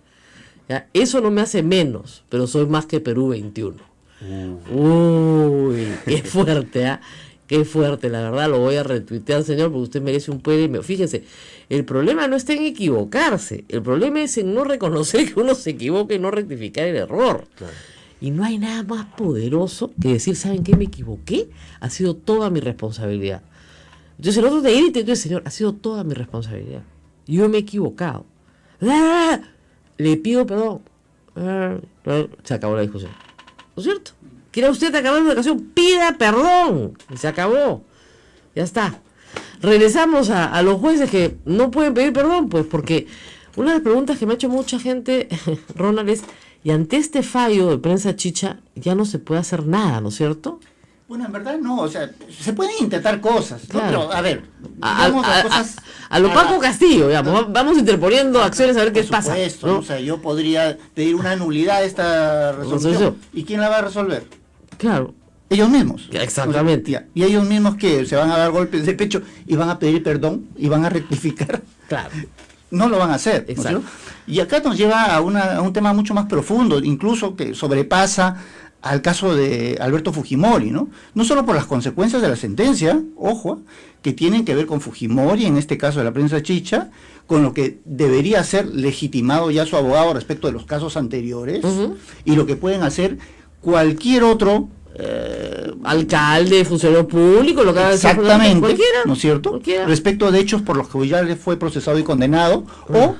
¿Ya? Eso no me hace menos, pero soy más que Perú 21. Uy, qué fuerte, ¿ah? Qué fuerte, la verdad, lo voy a retuitear, señor, porque usted merece un premio. Fíjese, el problema no está en equivocarse, el problema es en no reconocer que uno se equivoca y no rectificar el error. Claro. Y no hay nada más poderoso que decir, ¿saben qué? Me equivoqué, ha sido toda mi responsabilidad. Entonces el otro te grita y tú dices, señor, ha sido toda mi responsabilidad. Yo me he equivocado. Le pido perdón. Se acabó la discusión. ¿No es cierto? ¿Quiere usted acabar la educación? Pida perdón. Y se acabó. Ya está. Regresamos a los jueces que no pueden pedir perdón, pues porque una de las preguntas que me ha hecho mucha gente, Ronald, es, y ante este fallo de Prensa Chicha, ya no se puede hacer nada, ¿no es cierto? Bueno, en verdad no, o sea, se pueden intentar cosas, ¿no? Claro. Pero, a ver, digamos las cosas... A lo Paco Castillo, digamos, vamos interponiendo acciones a ver qué pasa, ¿no? O sea, yo podría pedir una nulidad de esta resolución. ¿Y quién la va a resolver? Claro. Ellos mismos. Exactamente. O sea, y ellos mismos que se van a dar golpes de pecho y van a pedir perdón y van a rectificar. Claro. No lo van a hacer. Exacto. ¿No? Y acá nos lleva a un tema mucho más profundo, incluso que sobrepasa al caso de Alberto Fujimori, ¿no? No solo por las consecuencias de la sentencia, ojo, que tienen que ver con Fujimori, en este caso de la prensa chicha, con lo que debería ser legitimado ya su abogado respecto de los casos anteriores, y lo que pueden hacer cualquier otro alcalde, funcionario público, lo que haga exactamente, cualquiera, ¿no es cierto? Cualquiera. Respecto de hechos por los que ya le fue procesado y condenado, o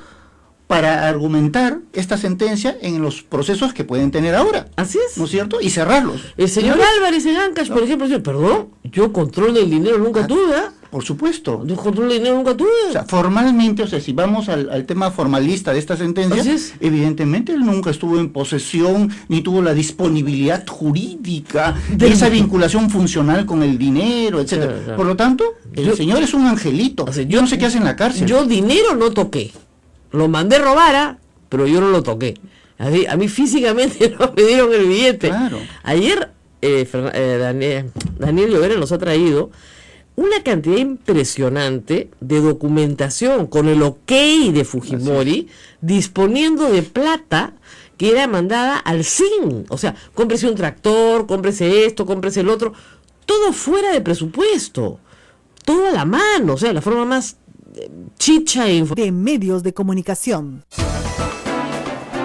para argumentar esta sentencia en los procesos que pueden tener ahora. Así es. ¿No es cierto? Y cerrarlos. El señor Álvarez en Ancash, por ejemplo, dice, perdón, yo control del dinero nunca tuve, ¿eh? Por supuesto. Yo control del dinero nunca tuve. O sea, formalmente, o sea, si vamos al tema formalista de esta sentencia, evidentemente él nunca estuvo en posesión, ni tuvo la disponibilidad jurídica, esa vinculación funcional con el dinero, etcétera. Claro. Por lo tanto, el señor es un angelito. O sea, yo no sé qué hace en la cárcel. Yo dinero no toqué. Lo mandé robar, pero yo no lo toqué. A mí físicamente no me dieron el billete. Claro. Ayer Daniel Llovera nos ha traído una cantidad impresionante de documentación con el ok de Fujimori, disponiendo de plata que era mandada al SIN. O sea, cómprese un tractor, cómprese esto, cómprese el otro. Todo fuera de presupuesto. Todo a la mano. O sea, la forma más chicha de medios de comunicación.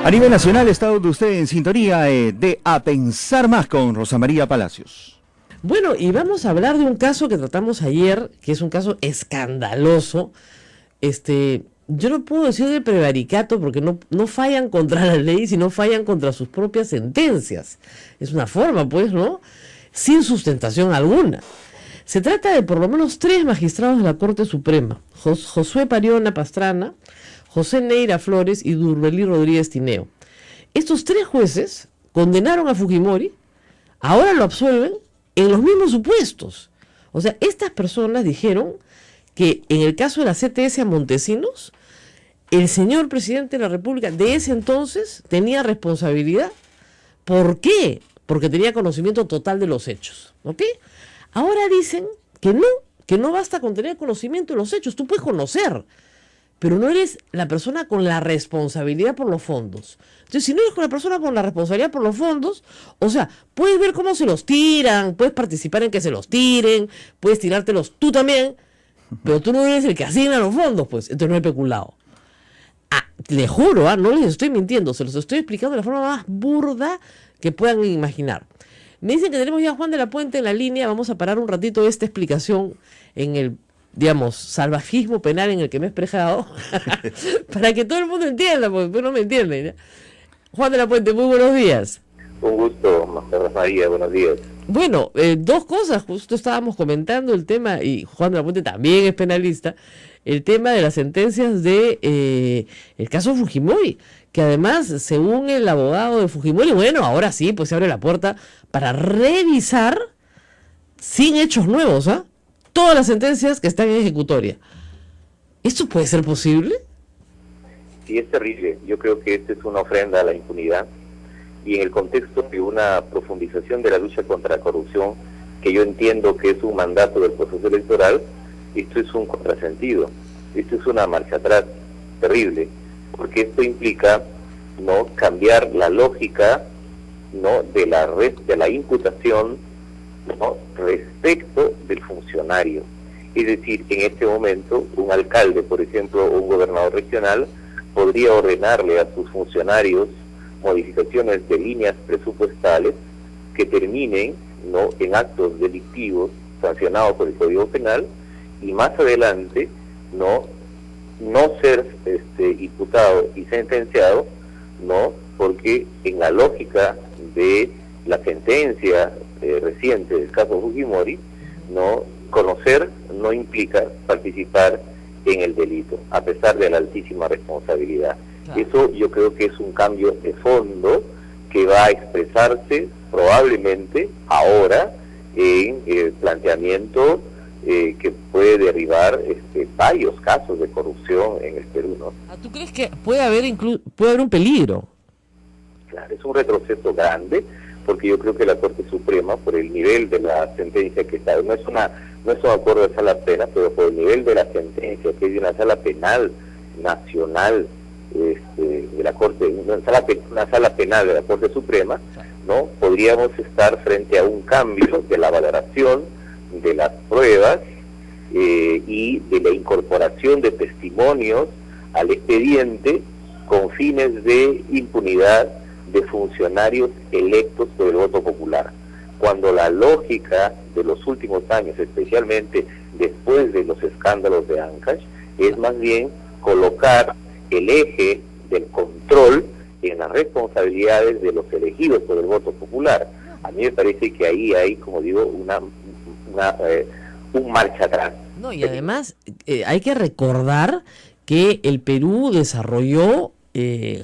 A nivel nacional está usted en sintonía de A Pensar Más con Rosa María Palacios. Bueno, y vamos a hablar de un caso que tratamos ayer, que es un caso escandaloso. Yo no puedo decir de prevaricato porque no fallan contra la ley, sino fallan contra sus propias sentencias. Es una forma, pues, ¿no? Sin sustentación alguna. Se trata de por lo menos 3 magistrados de la Corte Suprema: Josué Pariona Pastrana, José Neira Flores y Durbelí Rodríguez Tineo. Estos 3 jueces condenaron a Fujimori, ahora lo absuelven en los mismos supuestos. O sea, estas personas dijeron que en el caso de la CTS a Montesinos, el señor presidente de la República de ese entonces tenía responsabilidad. ¿Por qué? Porque tenía conocimiento total de los hechos. ¿Ok? Ahora dicen que no basta con tener conocimiento de los hechos. Tú puedes conocer, pero no eres la persona con la responsabilidad por los fondos. Entonces, si no eres con la persona con la responsabilidad por los fondos, o sea, puedes ver cómo se los tiran, puedes participar en que se los tiren, puedes tirártelos tú también, pero tú no eres el que asigna los fondos, pues, entonces no hay peculado. Le juro, no les estoy mintiendo, se los estoy explicando de la forma más burda que puedan imaginar. Me dicen que tenemos ya a Juan de la Puente en la línea. Vamos a parar un ratito esta explicación en el, digamos, salvajismo penal en el que me he expresado para que todo el mundo entienda, porque no me entienden, ¿ya? Juan de la Puente, muy buenos días. Un gusto, María, buenos días. Bueno, 2 cosas, justo estábamos comentando el tema, y Juan de la Puente también es penalista, el tema de las sentencias de el caso Fujimori, que además, según el abogado de Fujimori, bueno, ahora sí, pues se abre la puerta para revisar, sin hechos nuevos, todas las sentencias que están en ejecutoria. ¿Esto puede ser posible? Sí, es terrible. Yo creo que esta es una ofrenda a la impunidad, y en el contexto de una profundización de la lucha contra la corrupción, que yo entiendo que es un mandato del proceso electoral, esto es un contrasentido, esto es una marcha atrás terrible, porque esto implica no cambiar la lógica no de la imputación no respecto del funcionario. Es decir, en este momento un alcalde, por ejemplo, o un gobernador regional podría ordenarle a sus funcionarios modificaciones de líneas presupuestales que terminen no en actos delictivos sancionados por el Código Penal, y más adelante no ser imputado y sentenciado, no, porque en la lógica de la sentencia reciente del caso Fujimori, no conocer no implica participar en el delito, a pesar de la altísima responsabilidad. Claro. Eso yo creo que es un cambio de fondo que va a expresarse probablemente ahora en el planteamiento que puede derivar varios casos de corrupción en el Perú, ¿no? ¿Tú crees que puede haber un peligro? Claro, es un retroceso grande, porque yo creo que la Corte Suprema, por el nivel de la sentencia que está, no es un acuerdo de sala penal, pero por el nivel de la sentencia, que es de una sala penal nacional, de la Corte, una sala penal de la Corte Suprema, ¿no? Podríamos estar frente a un cambio de la valoración de las pruebas y de la incorporación de testimonios al expediente con fines de impunidad de funcionarios electos por el voto popular, cuando la lógica de los últimos años, especialmente después de los escándalos de Ancash, es más bien colocar el eje del control en las responsabilidades de los elegidos por el voto popular. A mí me parece que ahí hay, como digo, un marcha atrás. No, y además hay que recordar que el Perú desarrolló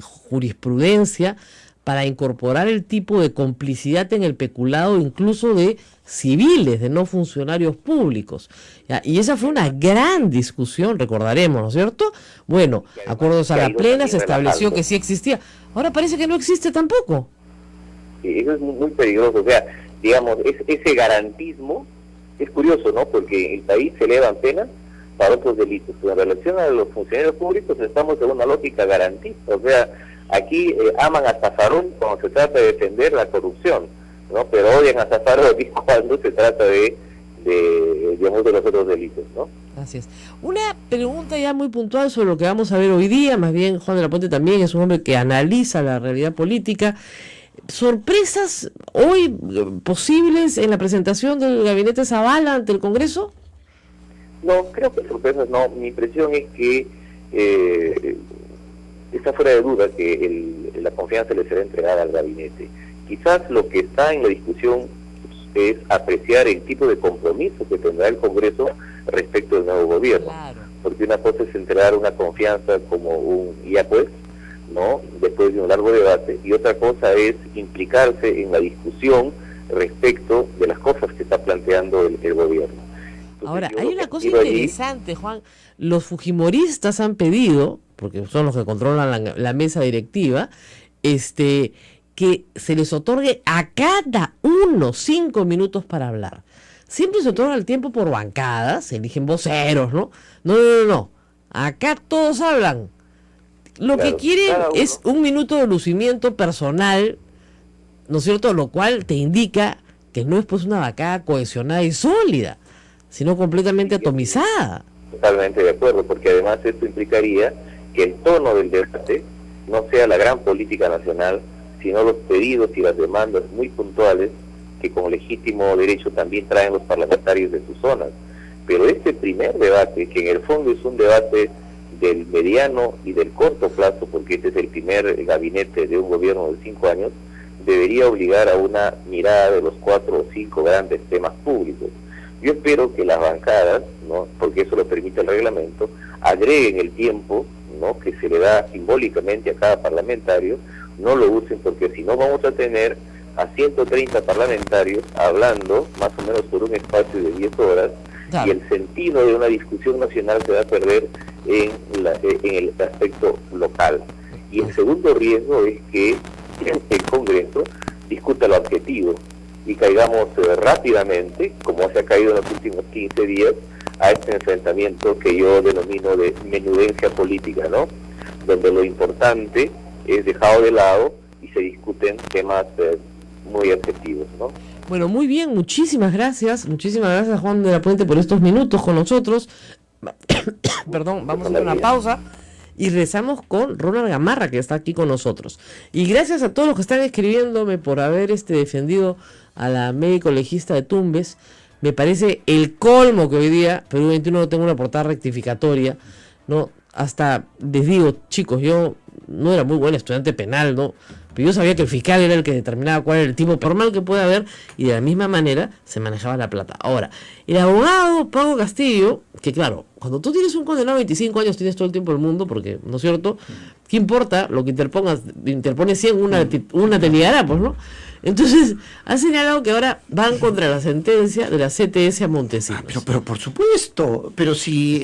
jurisprudencia para incorporar el tipo de complicidad en el peculado incluso de civiles, de no funcionarios públicos. ¿Ya? Y esa fue una gran discusión, recordaremos, ¿no es cierto? Bueno, acuerdos a la plena se estableció que sí existía. Ahora parece que no existe tampoco. Sí, eso es muy peligroso. O sea, digamos, ese garantismo es curioso, ¿no? Porque en el país se elevan penas para otros delitos. Pero en relación a los funcionarios públicos estamos en una lógica garantista. O sea, aquí aman a Zaffaroni cuando se trata de defender la corrupción, ¿no? Pero odian a Zaffaroni cuando se trata de los otros delitos, ¿no? Así es. Una pregunta ya muy puntual sobre lo que vamos a ver hoy día, más bien Juan de la Puente también es un hombre que analiza la realidad política. ¿Sorpresas hoy posibles en la presentación del gabinete Zavala ante el Congreso? No, creo que sorpresas no. Mi impresión es que está fuera de duda que la confianza le será entregada al gabinete. Quizás lo que está en la discusión es apreciar el tipo de compromiso que tendrá el Congreso respecto del nuevo gobierno. Claro. Porque una cosa es entregar una confianza como un ya pues, ¿no? Después de un largo debate, y otra cosa es implicarse en la discusión respecto de las cosas que está planteando el gobierno. Entonces, ahora, hay una cosa interesante, Juan. Los fujimoristas han pedido, porque son los que controlan la mesa directiva, que se les otorgue a cada uno 5 minutos para hablar. Siempre se otorga el tiempo por bancadas, se eligen voceros, ¿no? No. Acá todos hablan. Lo que quieren es 1 minuto de lucimiento personal, ¿no es cierto? Lo cual te indica que no es pues una bancada cohesionada y sólida, sino completamente atomizada. Totalmente de acuerdo, porque además esto implicaría que el tono del debate no sea la gran política nacional, sino los pedidos y las demandas muy puntuales que con legítimo derecho también traen los parlamentarios de sus zonas. Pero este primer debate, que en el fondo es un debate del mediano y del corto plazo, porque este es el primer gabinete de un gobierno de 5 años, debería obligar a una mirada de los 4 o 5 grandes temas públicos. Yo espero que las bancadas, ¿no?, porque eso lo permite el reglamento, agreguen el tiempo, ¿no?, que se le da simbólicamente a cada parlamentario, no lo usen, porque si no vamos a tener a 130 parlamentarios hablando más o menos por un espacio de 10 horas, claro, y el sentido de una discusión nacional se va a perder en el aspecto local. Y el segundo riesgo es que el Congreso discuta lo objetivo y caigamos rápidamente, como se ha caído en los últimos 15 días, a este enfrentamiento que yo denomino de menudencia política, ¿no?, donde lo importante es dejado de lado y se discuten temas muy objetivos, ¿no? Bueno, muy bien, muchísimas gracias Juan de la Puente por estos minutos con nosotros. Perdón, vamos a hacer una pausa y regresamos con Ronald Gamarra, que está aquí con nosotros. Y gracias a todos los que están escribiéndome por haber defendido a la médico legista de Tumbes. Me parece el colmo que hoy día Perú 21 no tenga una portada rectificatoria, ¿no? Hasta les digo, chicos, yo no era muy buen estudiante penal, ¿no?, pero yo sabía que el fiscal era el que determinaba cuál era el tipo por mal que puede haber, y de la misma manera se manejaba la plata. Ahora, el abogado Pablo Castillo, que claro, cuando tú tienes un condenado de 25 años, tienes todo el tiempo del mundo, porque, ¿no es cierto? ¿Qué importa lo que interpone 100, una te ligará, pues, ¿no? Entonces, ha señalado que ahora van contra la sentencia de la CTS a Montesinos. Pero por supuesto, pero si...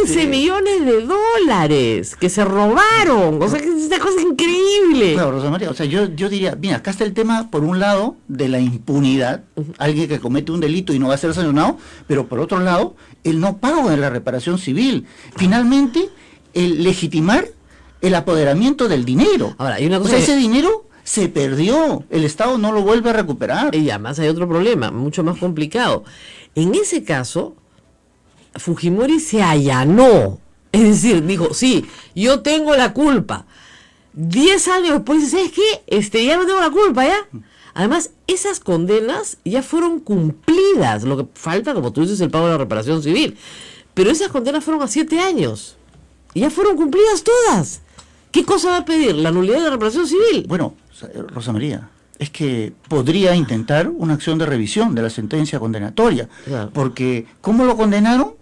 15 millones de dólares que se robaron. O sea, que es una cosa increíble. Claro, Rosa María, o sea, yo diría, mira, acá está el tema, por un lado, de la impunidad, alguien que comete un delito y no va a ser sancionado, pero por otro lado, el no pago de la reparación civil. Finalmente, el legitimar el apoderamiento del dinero. Ahora, hay una cosa, o sea, ese dinero se perdió, el Estado no lo vuelve a recuperar. Y además hay otro problema, mucho más complicado. En ese caso, Fujimori se allanó. Es decir, dijo, sí, yo tengo la culpa. 10 años después dice, ¿sabes qué? Ya no tengo la culpa, ¿ya? Además, esas condenas ya fueron cumplidas. Lo que falta, como tú dices, es el pago de la reparación civil. Pero esas condenas fueron a 7 años. Y ya fueron cumplidas todas. ¿Qué cosa va a pedir? ¿La nulidad de la reparación civil? Bueno, Rosa María, es que podría intentar una acción de revisión de la sentencia condenatoria. Claro. Porque, ¿cómo lo condenaron?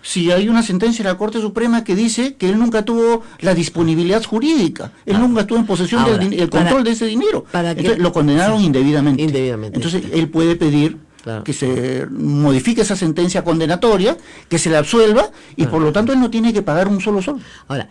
Si hay una sentencia de la Corte Suprema que dice que él nunca tuvo la disponibilidad jurídica, él nunca estuvo en posesión del control de ese dinero. Entonces, lo condenaron indebidamente. Entonces, él puede pedir que se modifique esa sentencia condenatoria, que se le absuelva, y por lo tanto él no tiene que pagar un solo sol. Ahora,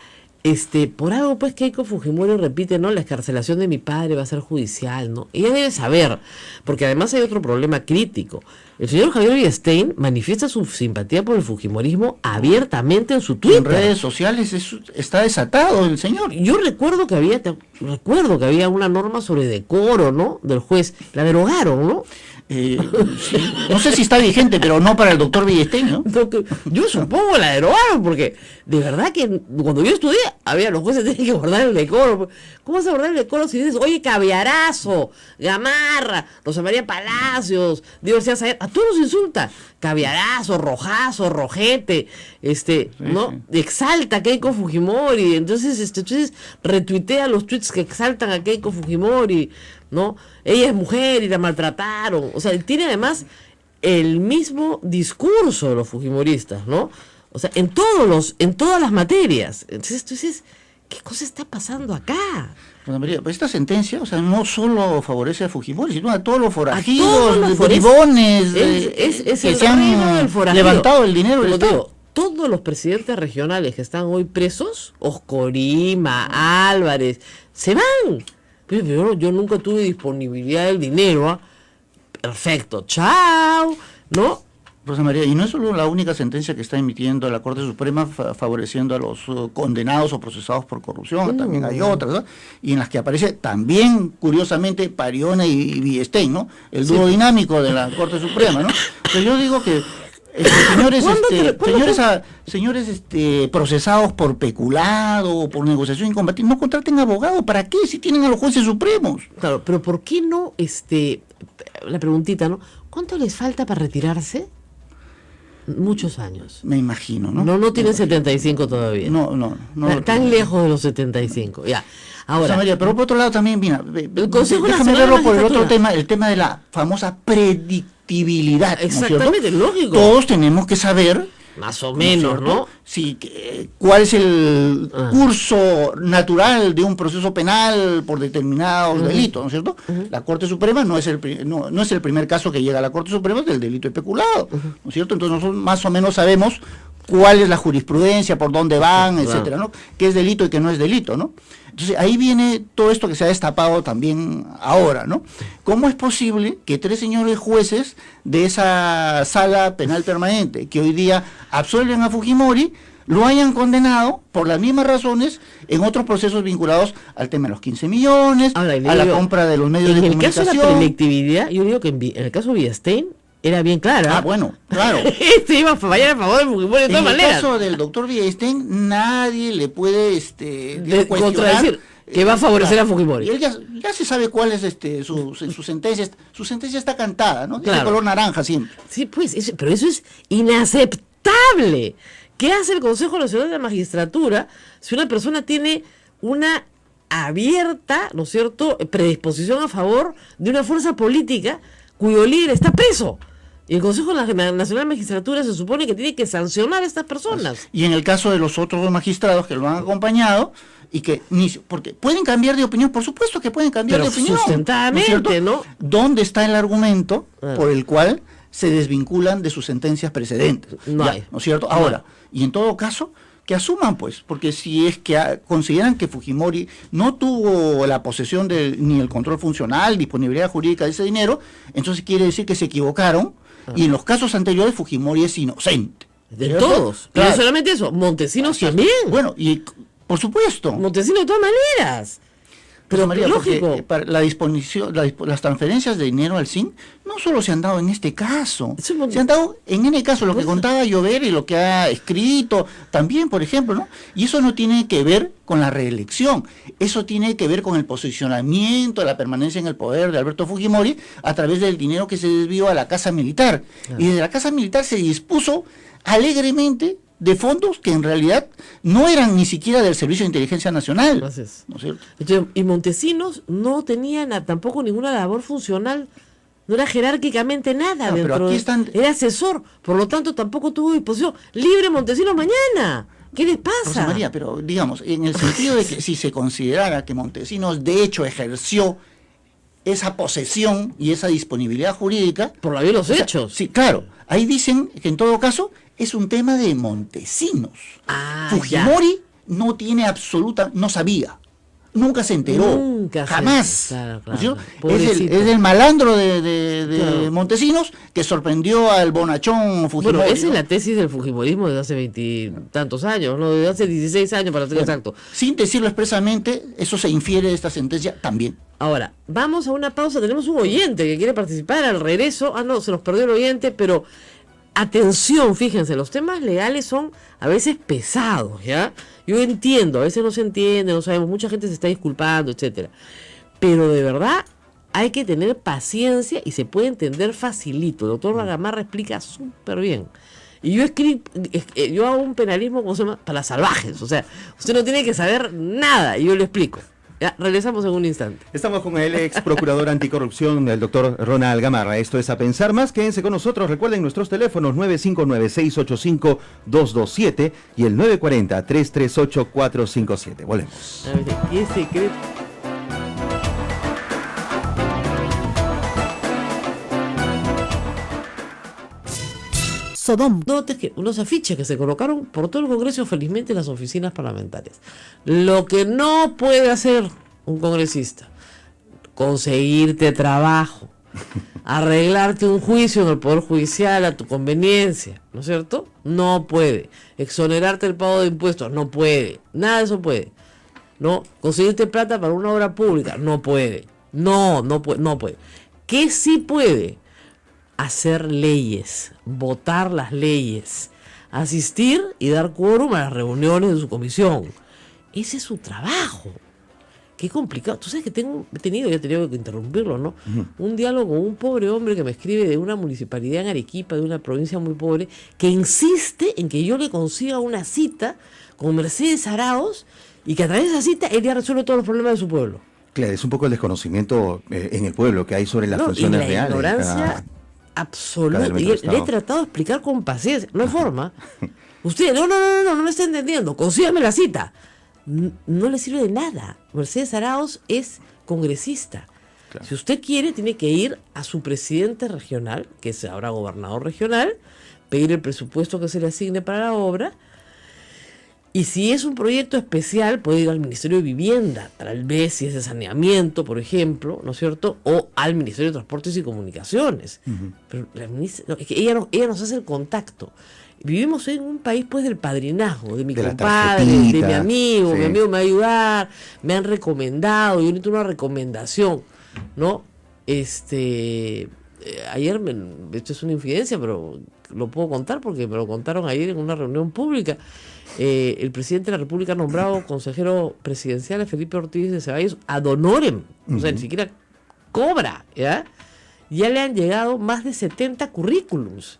por algo pues Keiko Fujimori repite, ¿no? La excarcelación de mi padre va a ser judicial, ¿no? Ella debe saber, porque además hay otro problema crítico. El señor Javier Villestein manifiesta su simpatía por el fujimorismo abiertamente en su Twitter. En redes sociales está desatado el señor. Yo recuerdo que había una norma sobre decoro, ¿no? Del juez. La derogaron, ¿no? Sí. No sé si está vigente, pero no para el doctor Villestein, ¿no? Yo supongo la derogaron, porque de verdad que cuando yo estudié, los jueces tienen que guardar el decoro. ¿Cómo vas a guardar el decoro si dices, oye, Caviarazo, Gamarra, Rosa María Palacios, Diversidad Sayer, a todos nos insulta? Caviarazo, Rojazo, Rojete, ¿no? Sí. Exalta a Keiko Fujimori, entonces retuitea los tweets que exaltan a Keiko Fujimori, ¿no? Ella es mujer y la maltrataron. O sea, tiene además el mismo discurso de los fujimoristas, ¿no? O sea, en todas las materias. Entonces, ¿qué cosa está pasando acá? Bueno, María, pues esta sentencia, o sea, no solo favorece a Fujimori, sino a todos los forajidos, bribones, es que el se han levantado el dinero del Estado. Todos los presidentes regionales que están hoy presos, Oscorima, Álvarez, se van. Pero yo nunca tuve disponibilidad del dinero, ¿eh? Perfecto, chao, ¿no? Rosa María, y no es solo la única sentencia que está emitiendo la Corte Suprema favoreciendo a los condenados o procesados por corrupción, también hay otras, ¿no? Y en las que aparece también, curiosamente, Pariona y Villestein, ¿no? El dúo dinámico de la Corte Suprema, ¿no? Pero yo digo que señores procesados por peculado o por negociación incompatible, no contraten abogado. ¿Para qué? Si tienen a los jueces supremos. Claro, pero ¿por qué no, la preguntita, ¿no? ¿Cuánto les falta para retirarse? Muchos años. Me imagino, ¿no? No tienen 75 todavía. No. Tan lejos de los 75, ya. Ahora, María, pero por otro lado también, mira, déjame verlo por el otro tema, el tema de la famosa predictibilidad. Exactamente, ¿no? lógico. Todos tenemos que saber, más o menos, ¿no? Sí, cuál es el curso natural de un proceso penal por determinados delitos, ¿no es cierto? La Corte Suprema no es el primer caso que llega a la Corte Suprema del delito de peculado, ¿no es cierto? Entonces nosotros más o menos sabemos cuál es la jurisprudencia, por dónde van, etcétera, ¿no? Qué es delito y qué no es delito, ¿no? Entonces ahí viene todo esto que se ha destapado también ahora, ¿no? ¿Cómo es posible que 3 señores jueces de esa sala penal permanente que hoy día absuelven a Fujimori lo hayan condenado por las mismas razones en otros procesos vinculados al tema de los 15 millones, a la compra de los medios de comunicación? En el caso de la predictibilidad, yo digo que en el caso de Villestein era bien clara. Bueno, claro. Iba a fallar a favor de Fujimori de todas maneras. En el caso del doctor Villestein, nadie le puede contradecir que va a favorecer a Fujimori. Y él ya se sabe cuál es su sentencia. Su sentencia está cantada, ¿no? Claro. De color naranja siempre. Sí, pues, pero eso es inaceptable. ¿Qué hace el Consejo Nacional de la Magistratura si una persona tiene una abierta, ¿no es cierto?, predisposición a favor de una fuerza política cuyo líder está preso? Y el Consejo Nacional de Magistratura se supone que tiene que sancionar a estas personas. Y en el caso de los otros magistrados que lo han acompañado, y que porque pueden cambiar de opinión, por supuesto que pueden cambiar de opinión. Sustentadamente, ¿no? ¿Dónde está el argumento por el cual se desvinculan de sus sentencias precedentes? No hay. ¿No es cierto? Ahora, y en todo caso, que asuman, pues, porque si es que consideran que Fujimori no tuvo la posesión ni el control funcional, disponibilidad jurídica de ese dinero, entonces quiere decir que se equivocaron, y en los casos anteriores Fujimori es inocente. De ¿cierto? todos. Claro. Y no solamente eso, Montesinos también. Bueno, y por supuesto. Montesinos de todas maneras. Pero María, lógico, para la disposición, las transferencias de dinero al SIN no solo se han dado en este caso, se han dado en N caso, lo que contaba Llover y lo que ha escrito también, por ejemplo, ¿no? Y eso no tiene que ver con la reelección, eso tiene que ver con el posicionamiento, la permanencia en el poder de Alberto Fujimori a través del dinero que se desvió a la Casa Militar. Claro. Y desde la Casa Militar se dispuso alegremente de fondos que en realidad no eran ni siquiera del Servicio de Inteligencia Nacional. ¿No es cierto? Entonces, y Montesinos no tenía tampoco ninguna labor funcional, no era jerárquicamente nada, pero aquí era asesor, por lo tanto tampoco tuvo disposición. Libre Montesinos mañana. ¿Qué les pasa? Rosa María, pero digamos, en el sentido de que si se considerara que Montesinos de hecho ejerció esa posesión y esa disponibilidad jurídica... Por la vía de los hechos. Sí, claro. Ahí dicen que en todo caso es un tema de Montesinos. Fujimori no tiene no sabía, nunca se enteró, jamás. Claro. Es el malandro de Montesinos que sorprendió al bonachón Fujimori. Bueno, esa es la tesis del fujimorismo desde hace 20 tantos años, ¿no? Desde hace 16 años para ser exacto. Sin decirlo expresamente, eso se infiere de esta sentencia también. Ahora, vamos a una pausa, tenemos un oyente que quiere participar al regreso. No, se nos perdió el oyente, pero... Atención, fíjense, los temas legales son a veces pesados, ¿ya? Yo entiendo, a veces no se entiende, no sabemos, mucha gente se está disculpando, etcétera. Pero de verdad hay que tener paciencia y se puede entender facilito. El doctor Gamarra explica súper bien. Y yo hago un penalismo, ¿cómo se llama? Para salvajes, o sea, usted no tiene que saber nada y yo le explico. Ya, regresamos en un instante. Estamos con el ex procurador anticorrupción, el doctor Ronald Gamarra. Esto es A Pensar Más. Quédense con nosotros. Recuerden nuestros teléfonos 959-685-227 y el 940-338-457. Volvemos. ¿Qué secreto? Sodom. Note que unos afiches que se colocaron por todo el Congreso, felizmente en las oficinas parlamentarias. Lo que no puede hacer un congresista, conseguirte trabajo, arreglarte un juicio en el Poder Judicial a tu conveniencia, ¿no es cierto? No puede. Exonerarte el pago de impuestos, no puede. Nada de eso puede. ¿No? Conseguirte plata para una obra pública, no puede. No puede. ¿Qué sí puede? Hacer leyes, votar las leyes, asistir y dar quórum a las reuniones de su comisión. Ese es su trabajo. Qué complicado. Tú sabes que he tenido que interrumpirlo, ¿no? Un diálogo con un pobre hombre que me escribe de una municipalidad en Arequipa, de una provincia muy pobre, que insiste en que yo le consiga una cita con Mercedes Arauz y que a través de esa cita él ya resuelve todos los problemas de su pueblo. Claro, es un poco el desconocimiento en el pueblo que hay sobre las funciones reales. Ignorancia absoluta. Y le he tratado de explicar con paciencia. No hay forma. Usted, no me está entendiendo. Consígame la cita. No le sirve de nada. Mercedes Arauz es congresista. Claro. Si usted quiere, tiene que ir a su presidente regional, que es ahora gobernador regional, pedir el presupuesto que se le asigne para la obra. Y si es un proyecto especial, puede ir al Ministerio de Vivienda, tal vez si es de saneamiento, por ejemplo, ¿no es cierto? O al Ministerio de Transportes y Comunicaciones. Pero la ministra, es que ella nos hace el contacto. Vivimos en un país pues del padrinazgo, de mi compadre, de mi amigo me va a ayudar, me han recomendado, yo necesito una recomendación, ¿no? Ayer, esto es una infidencia, pero lo puedo contar porque me lo contaron ayer en una reunión pública. El presidente de la República ha nombrado consejero presidencial a Felipe Ortiz de Ceballos ad honorem, o sea, ni siquiera cobra, ¿ya? Ya le han llegado más de 70 currículums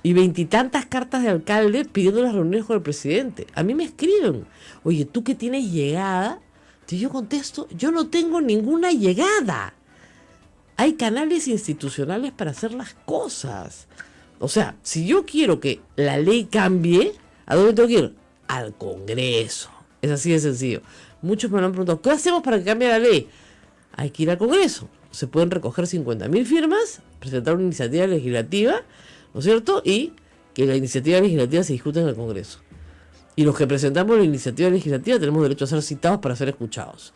y 20 y tantas cartas de alcalde pidiendo las reuniones con el presidente. A mí me escriben, oye, ¿tú que tienes llegada? Y yo contesto, yo no tengo ninguna llegada. hay canales institucionales para hacer las cosas. O sea, si yo quiero que la ley cambie, ¿a dónde tengo que ir? Al Congreso. Es así de sencillo. Muchos me lo han preguntado, ¿qué hacemos para que cambie la ley? Hay que ir al Congreso. Se pueden recoger 50.000 firmas, presentar una iniciativa legislativa, ¿no es cierto? Y que la iniciativa legislativa se discuta en el Congreso. Y los que presentamos la iniciativa legislativa tenemos derecho a ser citados para ser escuchados.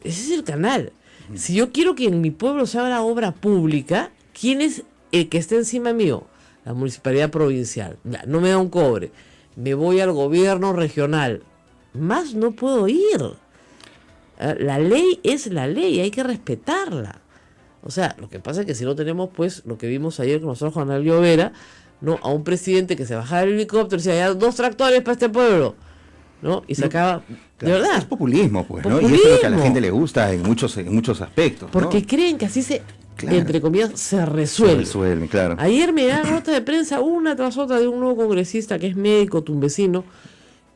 Ese es el canal. Si yo quiero que en mi pueblo se haga obra pública, ¿quién es el que esté encima mío? La municipalidad provincial. No me da un cobre. Me voy al gobierno regional. Más no puedo ir. La ley es la ley, hay que respetarla. O sea, lo que pasa es que si no tenemos, pues, lo que vimos ayer con nosotros, Juan Alvio Vera, ¿no? A un presidente que se bajaba del helicóptero y decía, ya 2 tractores para este pueblo, ¿no? Y sacaba, claro, de verdad. Es populismo, pues, populismo. ¿no? Y eso es lo que a la gente le gusta en muchos aspectos, ¿no? Porque creen que así se, claro, entre comillas, se resuelve. Se resuelve, claro. Ayer me da nota de prensa una tras otra de un nuevo congresista que es médico, tumbesino,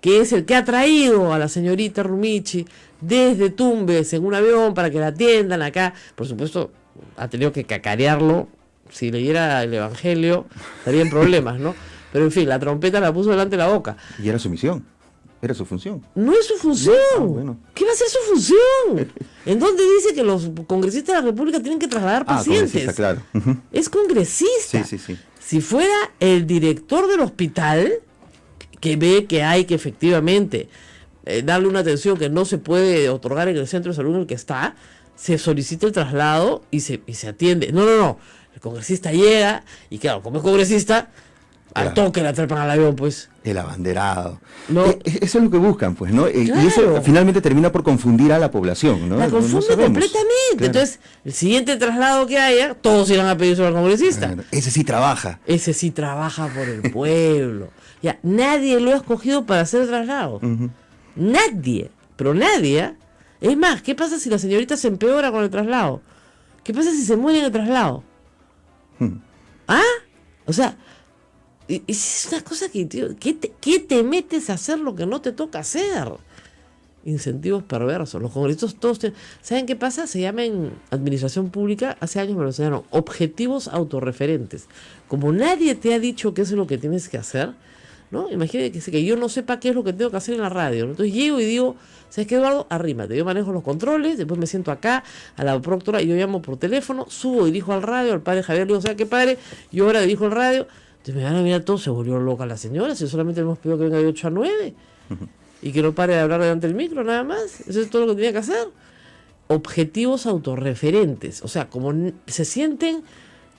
que es el que ha traído a la señorita Rumichi desde Tumbes en un avión para que la atiendan acá. Por supuesto, ha tenido que cacarearlo. Si leyera el Evangelio, estaría en problemas, ¿no? Pero en fin, la trompeta la puso delante de la boca. Y era su misión, era su función. No es su función. Bueno. ¿Qué va a ser su función? ¿En dónde dice que los congresistas de la República tienen que trasladar pacientes? Claro. Es congresista. Sí. Si fuera el director del hospital, que ve que hay que efectivamente darle una atención que no se puede otorgar en el centro de salud en el que está, se solicita el traslado y se atiende. No. El congresista llega y claro, como es congresista, al toque la trepan al avión, pues. El abanderado. No. Eso es lo que buscan, pues, ¿no? Claro. Y eso finalmente termina por confundir a la población, ¿no? La confunde completamente. Claro. Entonces, el siguiente traslado que haya, todos irán a pedir sobre al congresista. Claro. Ese sí trabaja. Ese sí trabaja por el pueblo. Ya, nadie lo ha escogido para hacer el traslado. Nadie. Pero nadie. Es más, ¿qué pasa si la señorita se empeora con el traslado? ¿Qué pasa si se muere en el traslado? ¿Ah? O sea, es una cosa que, tío, ¿qué te metes a hacer lo que no te toca hacer? Incentivos perversos. Los congresistas todos ¿saben qué pasa? Se llama en administración pública, hace años me lo enseñaron, objetivos autorreferentes. Como nadie te ha dicho qué es lo que tienes que hacer, ¿no? Imagínate que yo no sepa qué es lo que tengo que hacer en la radio, ¿no? Entonces llego y digo, ¿sabes qué, Eduardo? Arrímate, yo manejo los controles, después me siento acá a la proctora y yo llamo por teléfono, subo, dirijo al radio, al padre Javier le digo, ¿sabes qué, padre? Yo ahora dirijo el radio. Entonces me van a mirar todos, se volvió loca la señora, si solamente le hemos pedido que venga de 8 a 9 y que no pare de hablar delante del micro, nada más. Eso es todo lo que tenía que hacer. Objetivos autorreferentes, o sea, como se sienten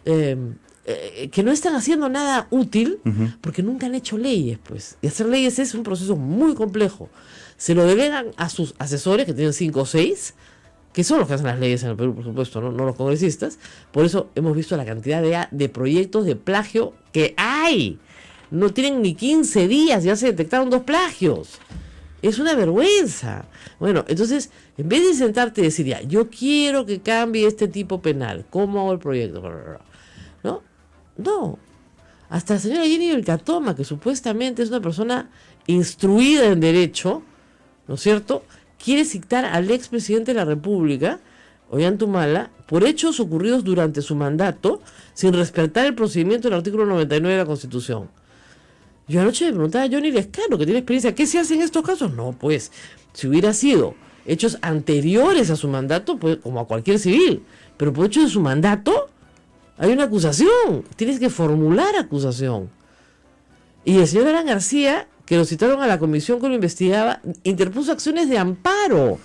que no están haciendo nada útil porque nunca han hecho leyes, pues. Y hacer leyes es un proceso muy complejo. Se lo delegan a sus asesores, que tienen 5 o 6, que son los que hacen las leyes en el Perú, por supuesto, no los congresistas. Por eso hemos visto la cantidad de proyectos de plagio que hay. No tienen ni 15 días, ya se detectaron 2 plagios. Es una vergüenza. Bueno, entonces, en vez de sentarte y decir, ya, yo quiero que cambie este tipo penal, ¿cómo hago el proyecto? No. Hasta la señora Jenny Belcatoma, que supuestamente es una persona instruida en derecho, ¿no es cierto?, quiere citar al expresidente de la República, Ollanta por hechos ocurridos durante su mandato, sin respetar el procedimiento del artículo 99 de la Constitución. Yo anoche me preguntaba a Johnny Lescano, que tiene experiencia, ¿qué se hace en estos casos? No, pues, si hubiera sido hechos anteriores a su mandato, pues, como a cualquier civil, pero por hechos de su mandato, hay una acusación, tienes que formular acusación. Y el señor Alan García, que lo citaron a la comisión que lo investigaba, interpuso acciones de amparo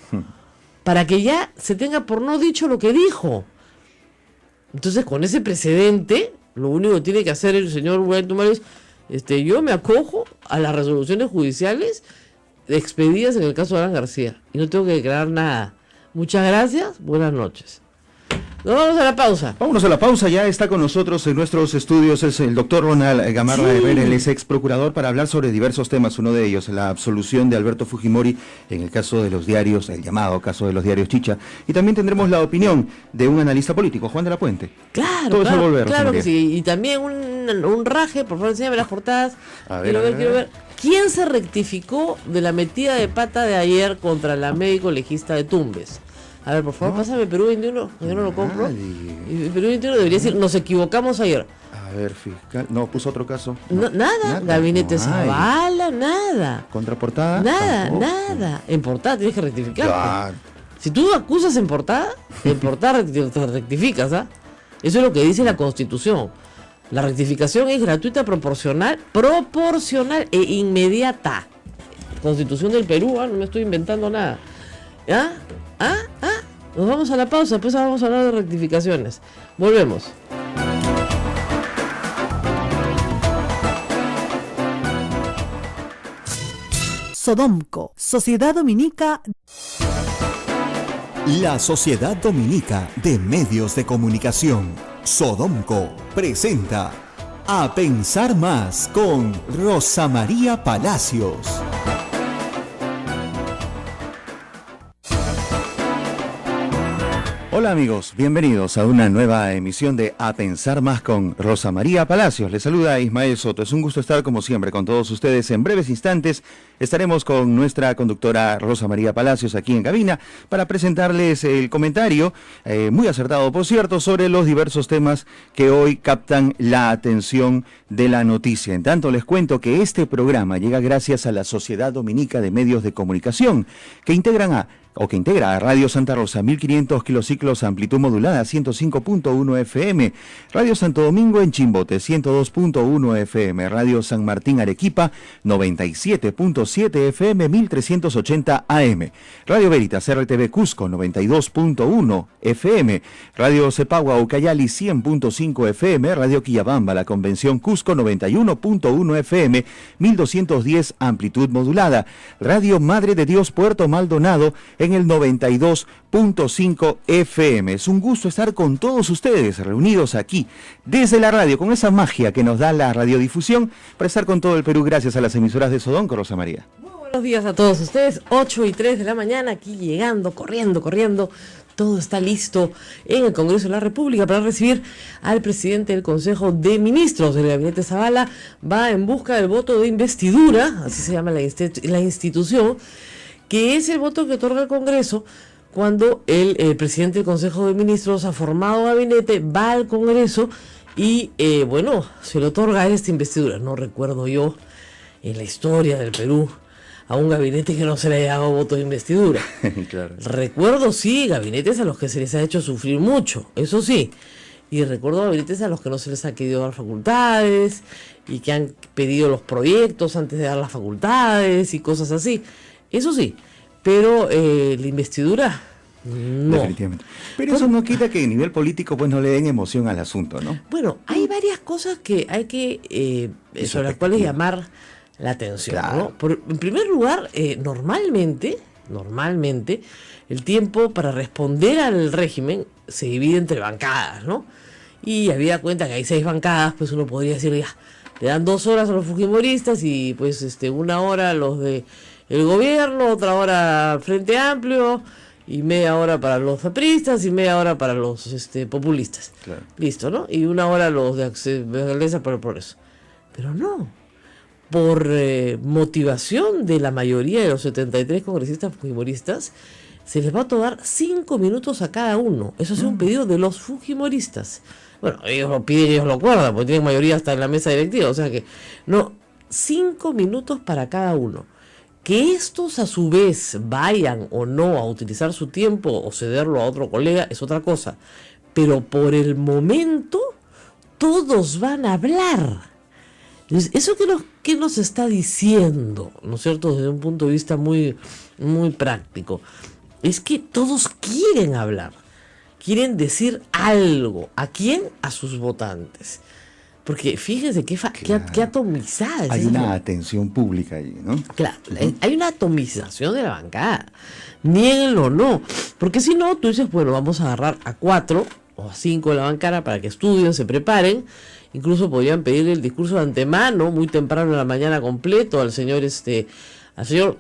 para que ya se tenga por no dicho lo que dijo. Entonces, con ese precedente, lo único que tiene que hacer el señor Ollanta es, yo me acojo a las resoluciones judiciales expedidas en el caso de Alan García y no tengo que declarar nada. Muchas gracias, buenas noches. Nos vamos a la pausa. Vámonos a la pausa, ya está con nosotros en nuestros estudios es el doctor Ronald Gamarra Herrera, él es ex procurador, para hablar sobre diversos temas, uno de ellos la absolución de Alberto Fujimori en el caso de los diarios, el llamado caso de los diarios Chicha, y también tendremos la opinión de un analista político, Juan de la Puente. Claro, todo claro, eso al volver, claro que sí, y también un raje, por favor, enséñame las portadas. Quiero ver. ¿Quién se rectificó de la metida de pata de ayer contra la médico legista de Tumbes? A ver, por favor, pásame Perú 21, yo no lo compro. Y Perú 21 debería decir, nos equivocamos ayer. A ver, fiscal. No, puso otro caso. No, nada. Gabinete Zavala, nada. ¿Contraportada? Nada, Tampoco. nada. En portada tienes que rectificar. Claro. Si tú acusas en portada rectificas, ¿ah? Eso es lo que dice la Constitución. La rectificación es gratuita, proporcional e inmediata. Constitución del Perú, no me estoy inventando nada. Nos vamos a la pausa, después vamos a hablar de rectificaciones. Volvemos. Sodomco, Sociedad Dominica. La Sociedad Dominica de Medios de Comunicación, Sodomco, presenta A Pensar Más con Rosa María Palacios. Hola amigos, bienvenidos a una nueva emisión de A Pensar Más con Rosa María Palacios. Les saluda Ismael Soto. Es un gusto estar como siempre con todos ustedes. En breves instantes estaremos con nuestra conductora Rosa María Palacios aquí en cabina para presentarles el comentario, muy acertado por cierto, sobre los diversos temas que hoy captan la atención de la noticia. En tanto les cuento que este programa llega gracias a la Sociedad Dominica de Medios de Comunicación, que integra a Radio Santa Rosa, 1500 kilociclos, amplitud modulada, 105.1 FM, Radio Santo Domingo en Chimbote, 102.1 FM, Radio San Martín Arequipa, 97.7 FM, 1380 AM, Radio Veritas RTV Cusco, 92.1 FM, Radio Cepagua Ucayali, 100.5 FM, Radio Quillabamba, La Convención Cusco, 91.1 FM, 1210 amplitud modulada, Radio Madre de Dios Puerto Maldonado, en el 92.5 FM. Es un gusto estar con todos ustedes reunidos aquí desde la radio, con esa magia que nos da la radiodifusión, para estar con todo el Perú gracias a las emisoras de Sodomco, Rosa María. Muy buenos días a todos ustedes, 8:03 de la mañana, aquí llegando, corriendo. Todo está listo en el Congreso de la República para recibir al presidente del Consejo de Ministros del Gabinete Zavala. Va en busca del voto de investidura, así se llama la institución, que es el voto que otorga el Congreso cuando el presidente del Consejo de Ministros ha formado gabinete, va al Congreso y, se le otorga esta investidura. No recuerdo yo en la historia del Perú a un gabinete que no se le haya dado voto de investidura. Claro. Recuerdo, sí, gabinetes a los que se les ha hecho sufrir mucho, eso sí. Y recuerdo gabinetes a los que no se les ha querido dar facultades y que han pedido los proyectos antes de dar las facultades y cosas así. Eso sí, pero la investidura, no. Definitivamente. Pero eso no quita que a nivel político pues no le den emoción al asunto, ¿no? Bueno, hay varias cosas que hay que, sobre las cuales llamar la atención, claro, ¿no? En primer lugar, normalmente, el tiempo para responder al régimen se divide entre bancadas, ¿no? Y habida cuenta que hay 6 bancadas, pues uno podría decir, ya, le dan 2 horas a los fujimoristas y pues 1 hora a los de el gobierno, otra hora Frente Amplio y media hora para los apristas y media hora para los populistas. Claro. Listo, ¿no? Y 1 hora los de Alcaldesa por el Progreso. Pero no, por motivación de la mayoría de los 73 congresistas fujimoristas, se les va a otorgar 5 minutos a cada uno. Eso es un pedido de los fujimoristas. Bueno, ellos lo piden, ellos lo acuerdan, porque tienen mayoría hasta en la mesa directiva. O sea que, no, 5 minutos para cada uno. Que estos a su vez vayan o no a utilizar su tiempo o cederlo a otro colega es otra cosa. Pero por el momento todos van a hablar. Entonces, ¿eso qué nos está diciendo? ¿No es cierto? Desde un punto de vista muy, muy práctico. Es que todos quieren hablar. Quieren decir algo. ¿A quién? A sus votantes. Porque fíjense qué atomizada es. Hay una atención pública allí, ¿no? Claro, hay una atomización de la bancada. Niéguenlo o no. Porque si no, tú dices, bueno, vamos a agarrar a 4 o a 5 de la bancada para que estudien, se preparen. Incluso podrían pedirle el discurso de antemano, muy temprano en la mañana completo, al señor,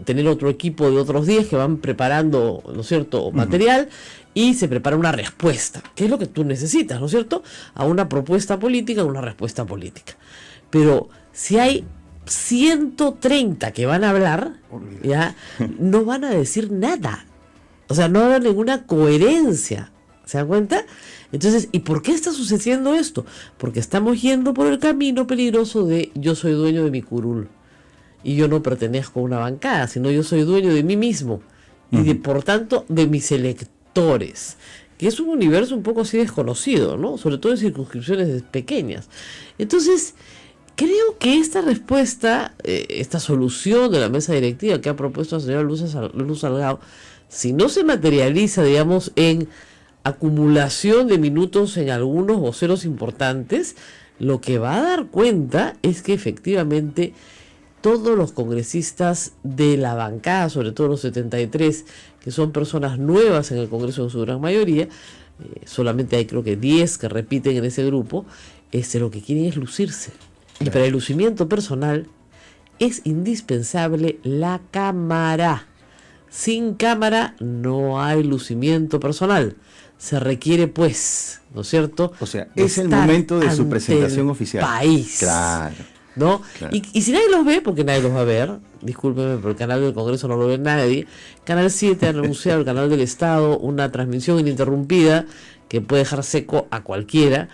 tener otro equipo de otros días que van preparando, ¿no es cierto?, material. Y se prepara una respuesta, que es lo que tú necesitas, ¿no es cierto? A una propuesta política, una respuesta política. Pero si hay 130 que van a hablar, ya no van a decir nada. O sea, no va a haber ninguna coherencia. ¿Se dan cuenta? Entonces, ¿y por qué está sucediendo esto? Porque estamos yendo por el camino peligroso de yo soy dueño de mi curul. Y yo no pertenezco a una bancada, sino yo soy dueño de mí mismo. Y por tanto, de mis electores. Que es un universo un poco así desconocido, ¿no? Sobre todo en circunscripciones pequeñas. Entonces, creo que esta respuesta, esta solución de la mesa directiva que ha propuesto la señora Luz Salgado, si no se materializa, digamos, en acumulación de minutos en algunos voceros importantes, lo que va a dar cuenta es que efectivamente todos los congresistas de la bancada, sobre todo los 73, que son personas nuevas en el Congreso en su gran mayoría, solamente hay creo que 10 que repiten en ese grupo, lo que quieren es lucirse. Y para el lucimiento personal es indispensable la cámara. Sin cámara no hay lucimiento personal. Se requiere, pues, ¿no es cierto? O sea, es el momento de su presentación oficial. País. Claro. ¿No? Claro. Y si nadie los ve, porque nadie los va a ver, discúlpeme, pero el canal del Congreso no lo ve nadie. Canal 7 ha anunciado, el canal del Estado, una transmisión ininterrumpida que puede dejar seco a cualquiera.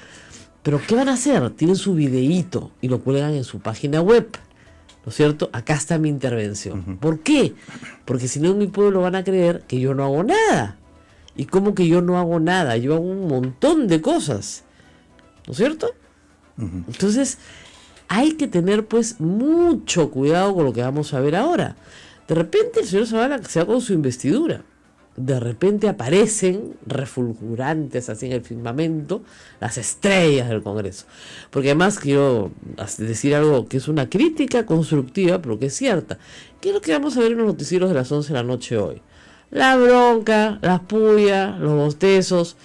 Pero ¿qué van a hacer? Tienen su videíto y lo cuelgan en su página web. ¿No es cierto? Acá está mi intervención. ¿Por qué? Porque si no en mi pueblo van a creer que yo no hago nada. ¿Y cómo que yo no hago nada? Yo hago un montón de cosas. ¿No es cierto? Entonces, hay que tener pues mucho cuidado con lo que vamos a ver ahora. De repente el señor Zavala se va con su investidura. De repente aparecen refulgurantes así en el firmamento las estrellas del Congreso. Porque además quiero decir algo que es una crítica constructiva, pero que es cierta. ¿Qué es lo que vamos a ver en los noticieros de las 11 de la noche hoy? La bronca, las pullas, los bostezos.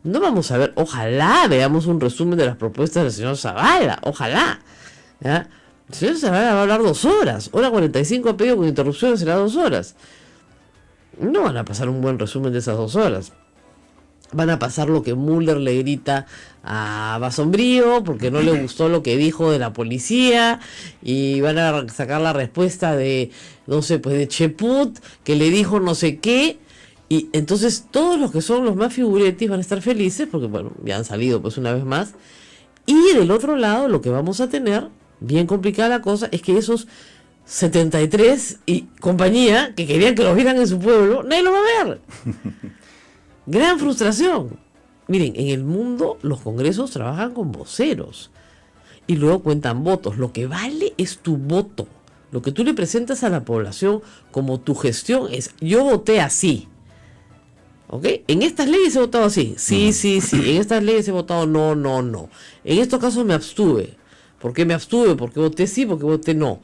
No vamos a ver, ojalá veamos un resumen de las propuestas del señor Zavala, ojalá. ¿Ya? El señor Zavala va a hablar 2 horas, hora 45 ha pedido con interrupciones, será 2 horas. No van a pasar un buen resumen de esas 2 horas. Van a pasar lo que Müller le grita a Basombrío porque no le gustó lo que dijo de la policía, y van a sacar la respuesta de, no sé, pues de Cheput, que le dijo no sé qué, y entonces todos los que son los más figuretis van a estar felices porque, bueno, ya han salido pues una vez más. Y del otro lado lo que vamos a tener, bien complicada la cosa, es que esos 73 y compañía que querían que los vieran en su pueblo, nadie lo va a ver. Gran frustración. Miren, en el mundo los congresos trabajan con voceros y luego cuentan votos. Lo que vale es tu voto. Lo que tú le presentas a la población como tu gestión es: yo voté así. ¿Ok? En estas leyes he votado así. Sí, sí, sí. En estas leyes he votado no, no, no. En estos casos me abstuve. ¿Por qué me abstuve? ¿Por qué voté sí? ¿Por qué voté no?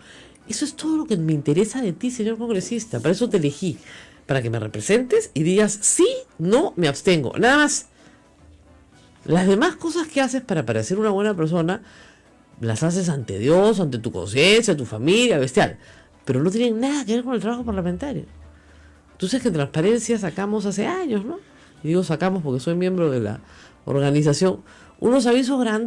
Eso es todo lo que me interesa de ti, señor congresista. Para eso te elegí. Para que me representes y digas sí, no, me abstengo. Nada más. Las demás cosas que haces para parecer una buena persona, las haces ante Dios, ante tu conciencia, tu familia, bestial. Pero no tienen nada que ver con el trabajo parlamentario. Tú sabes que Transparencia sacamos hace años, ¿no? Y digo sacamos porque soy miembro de la organización, unos avisos grandes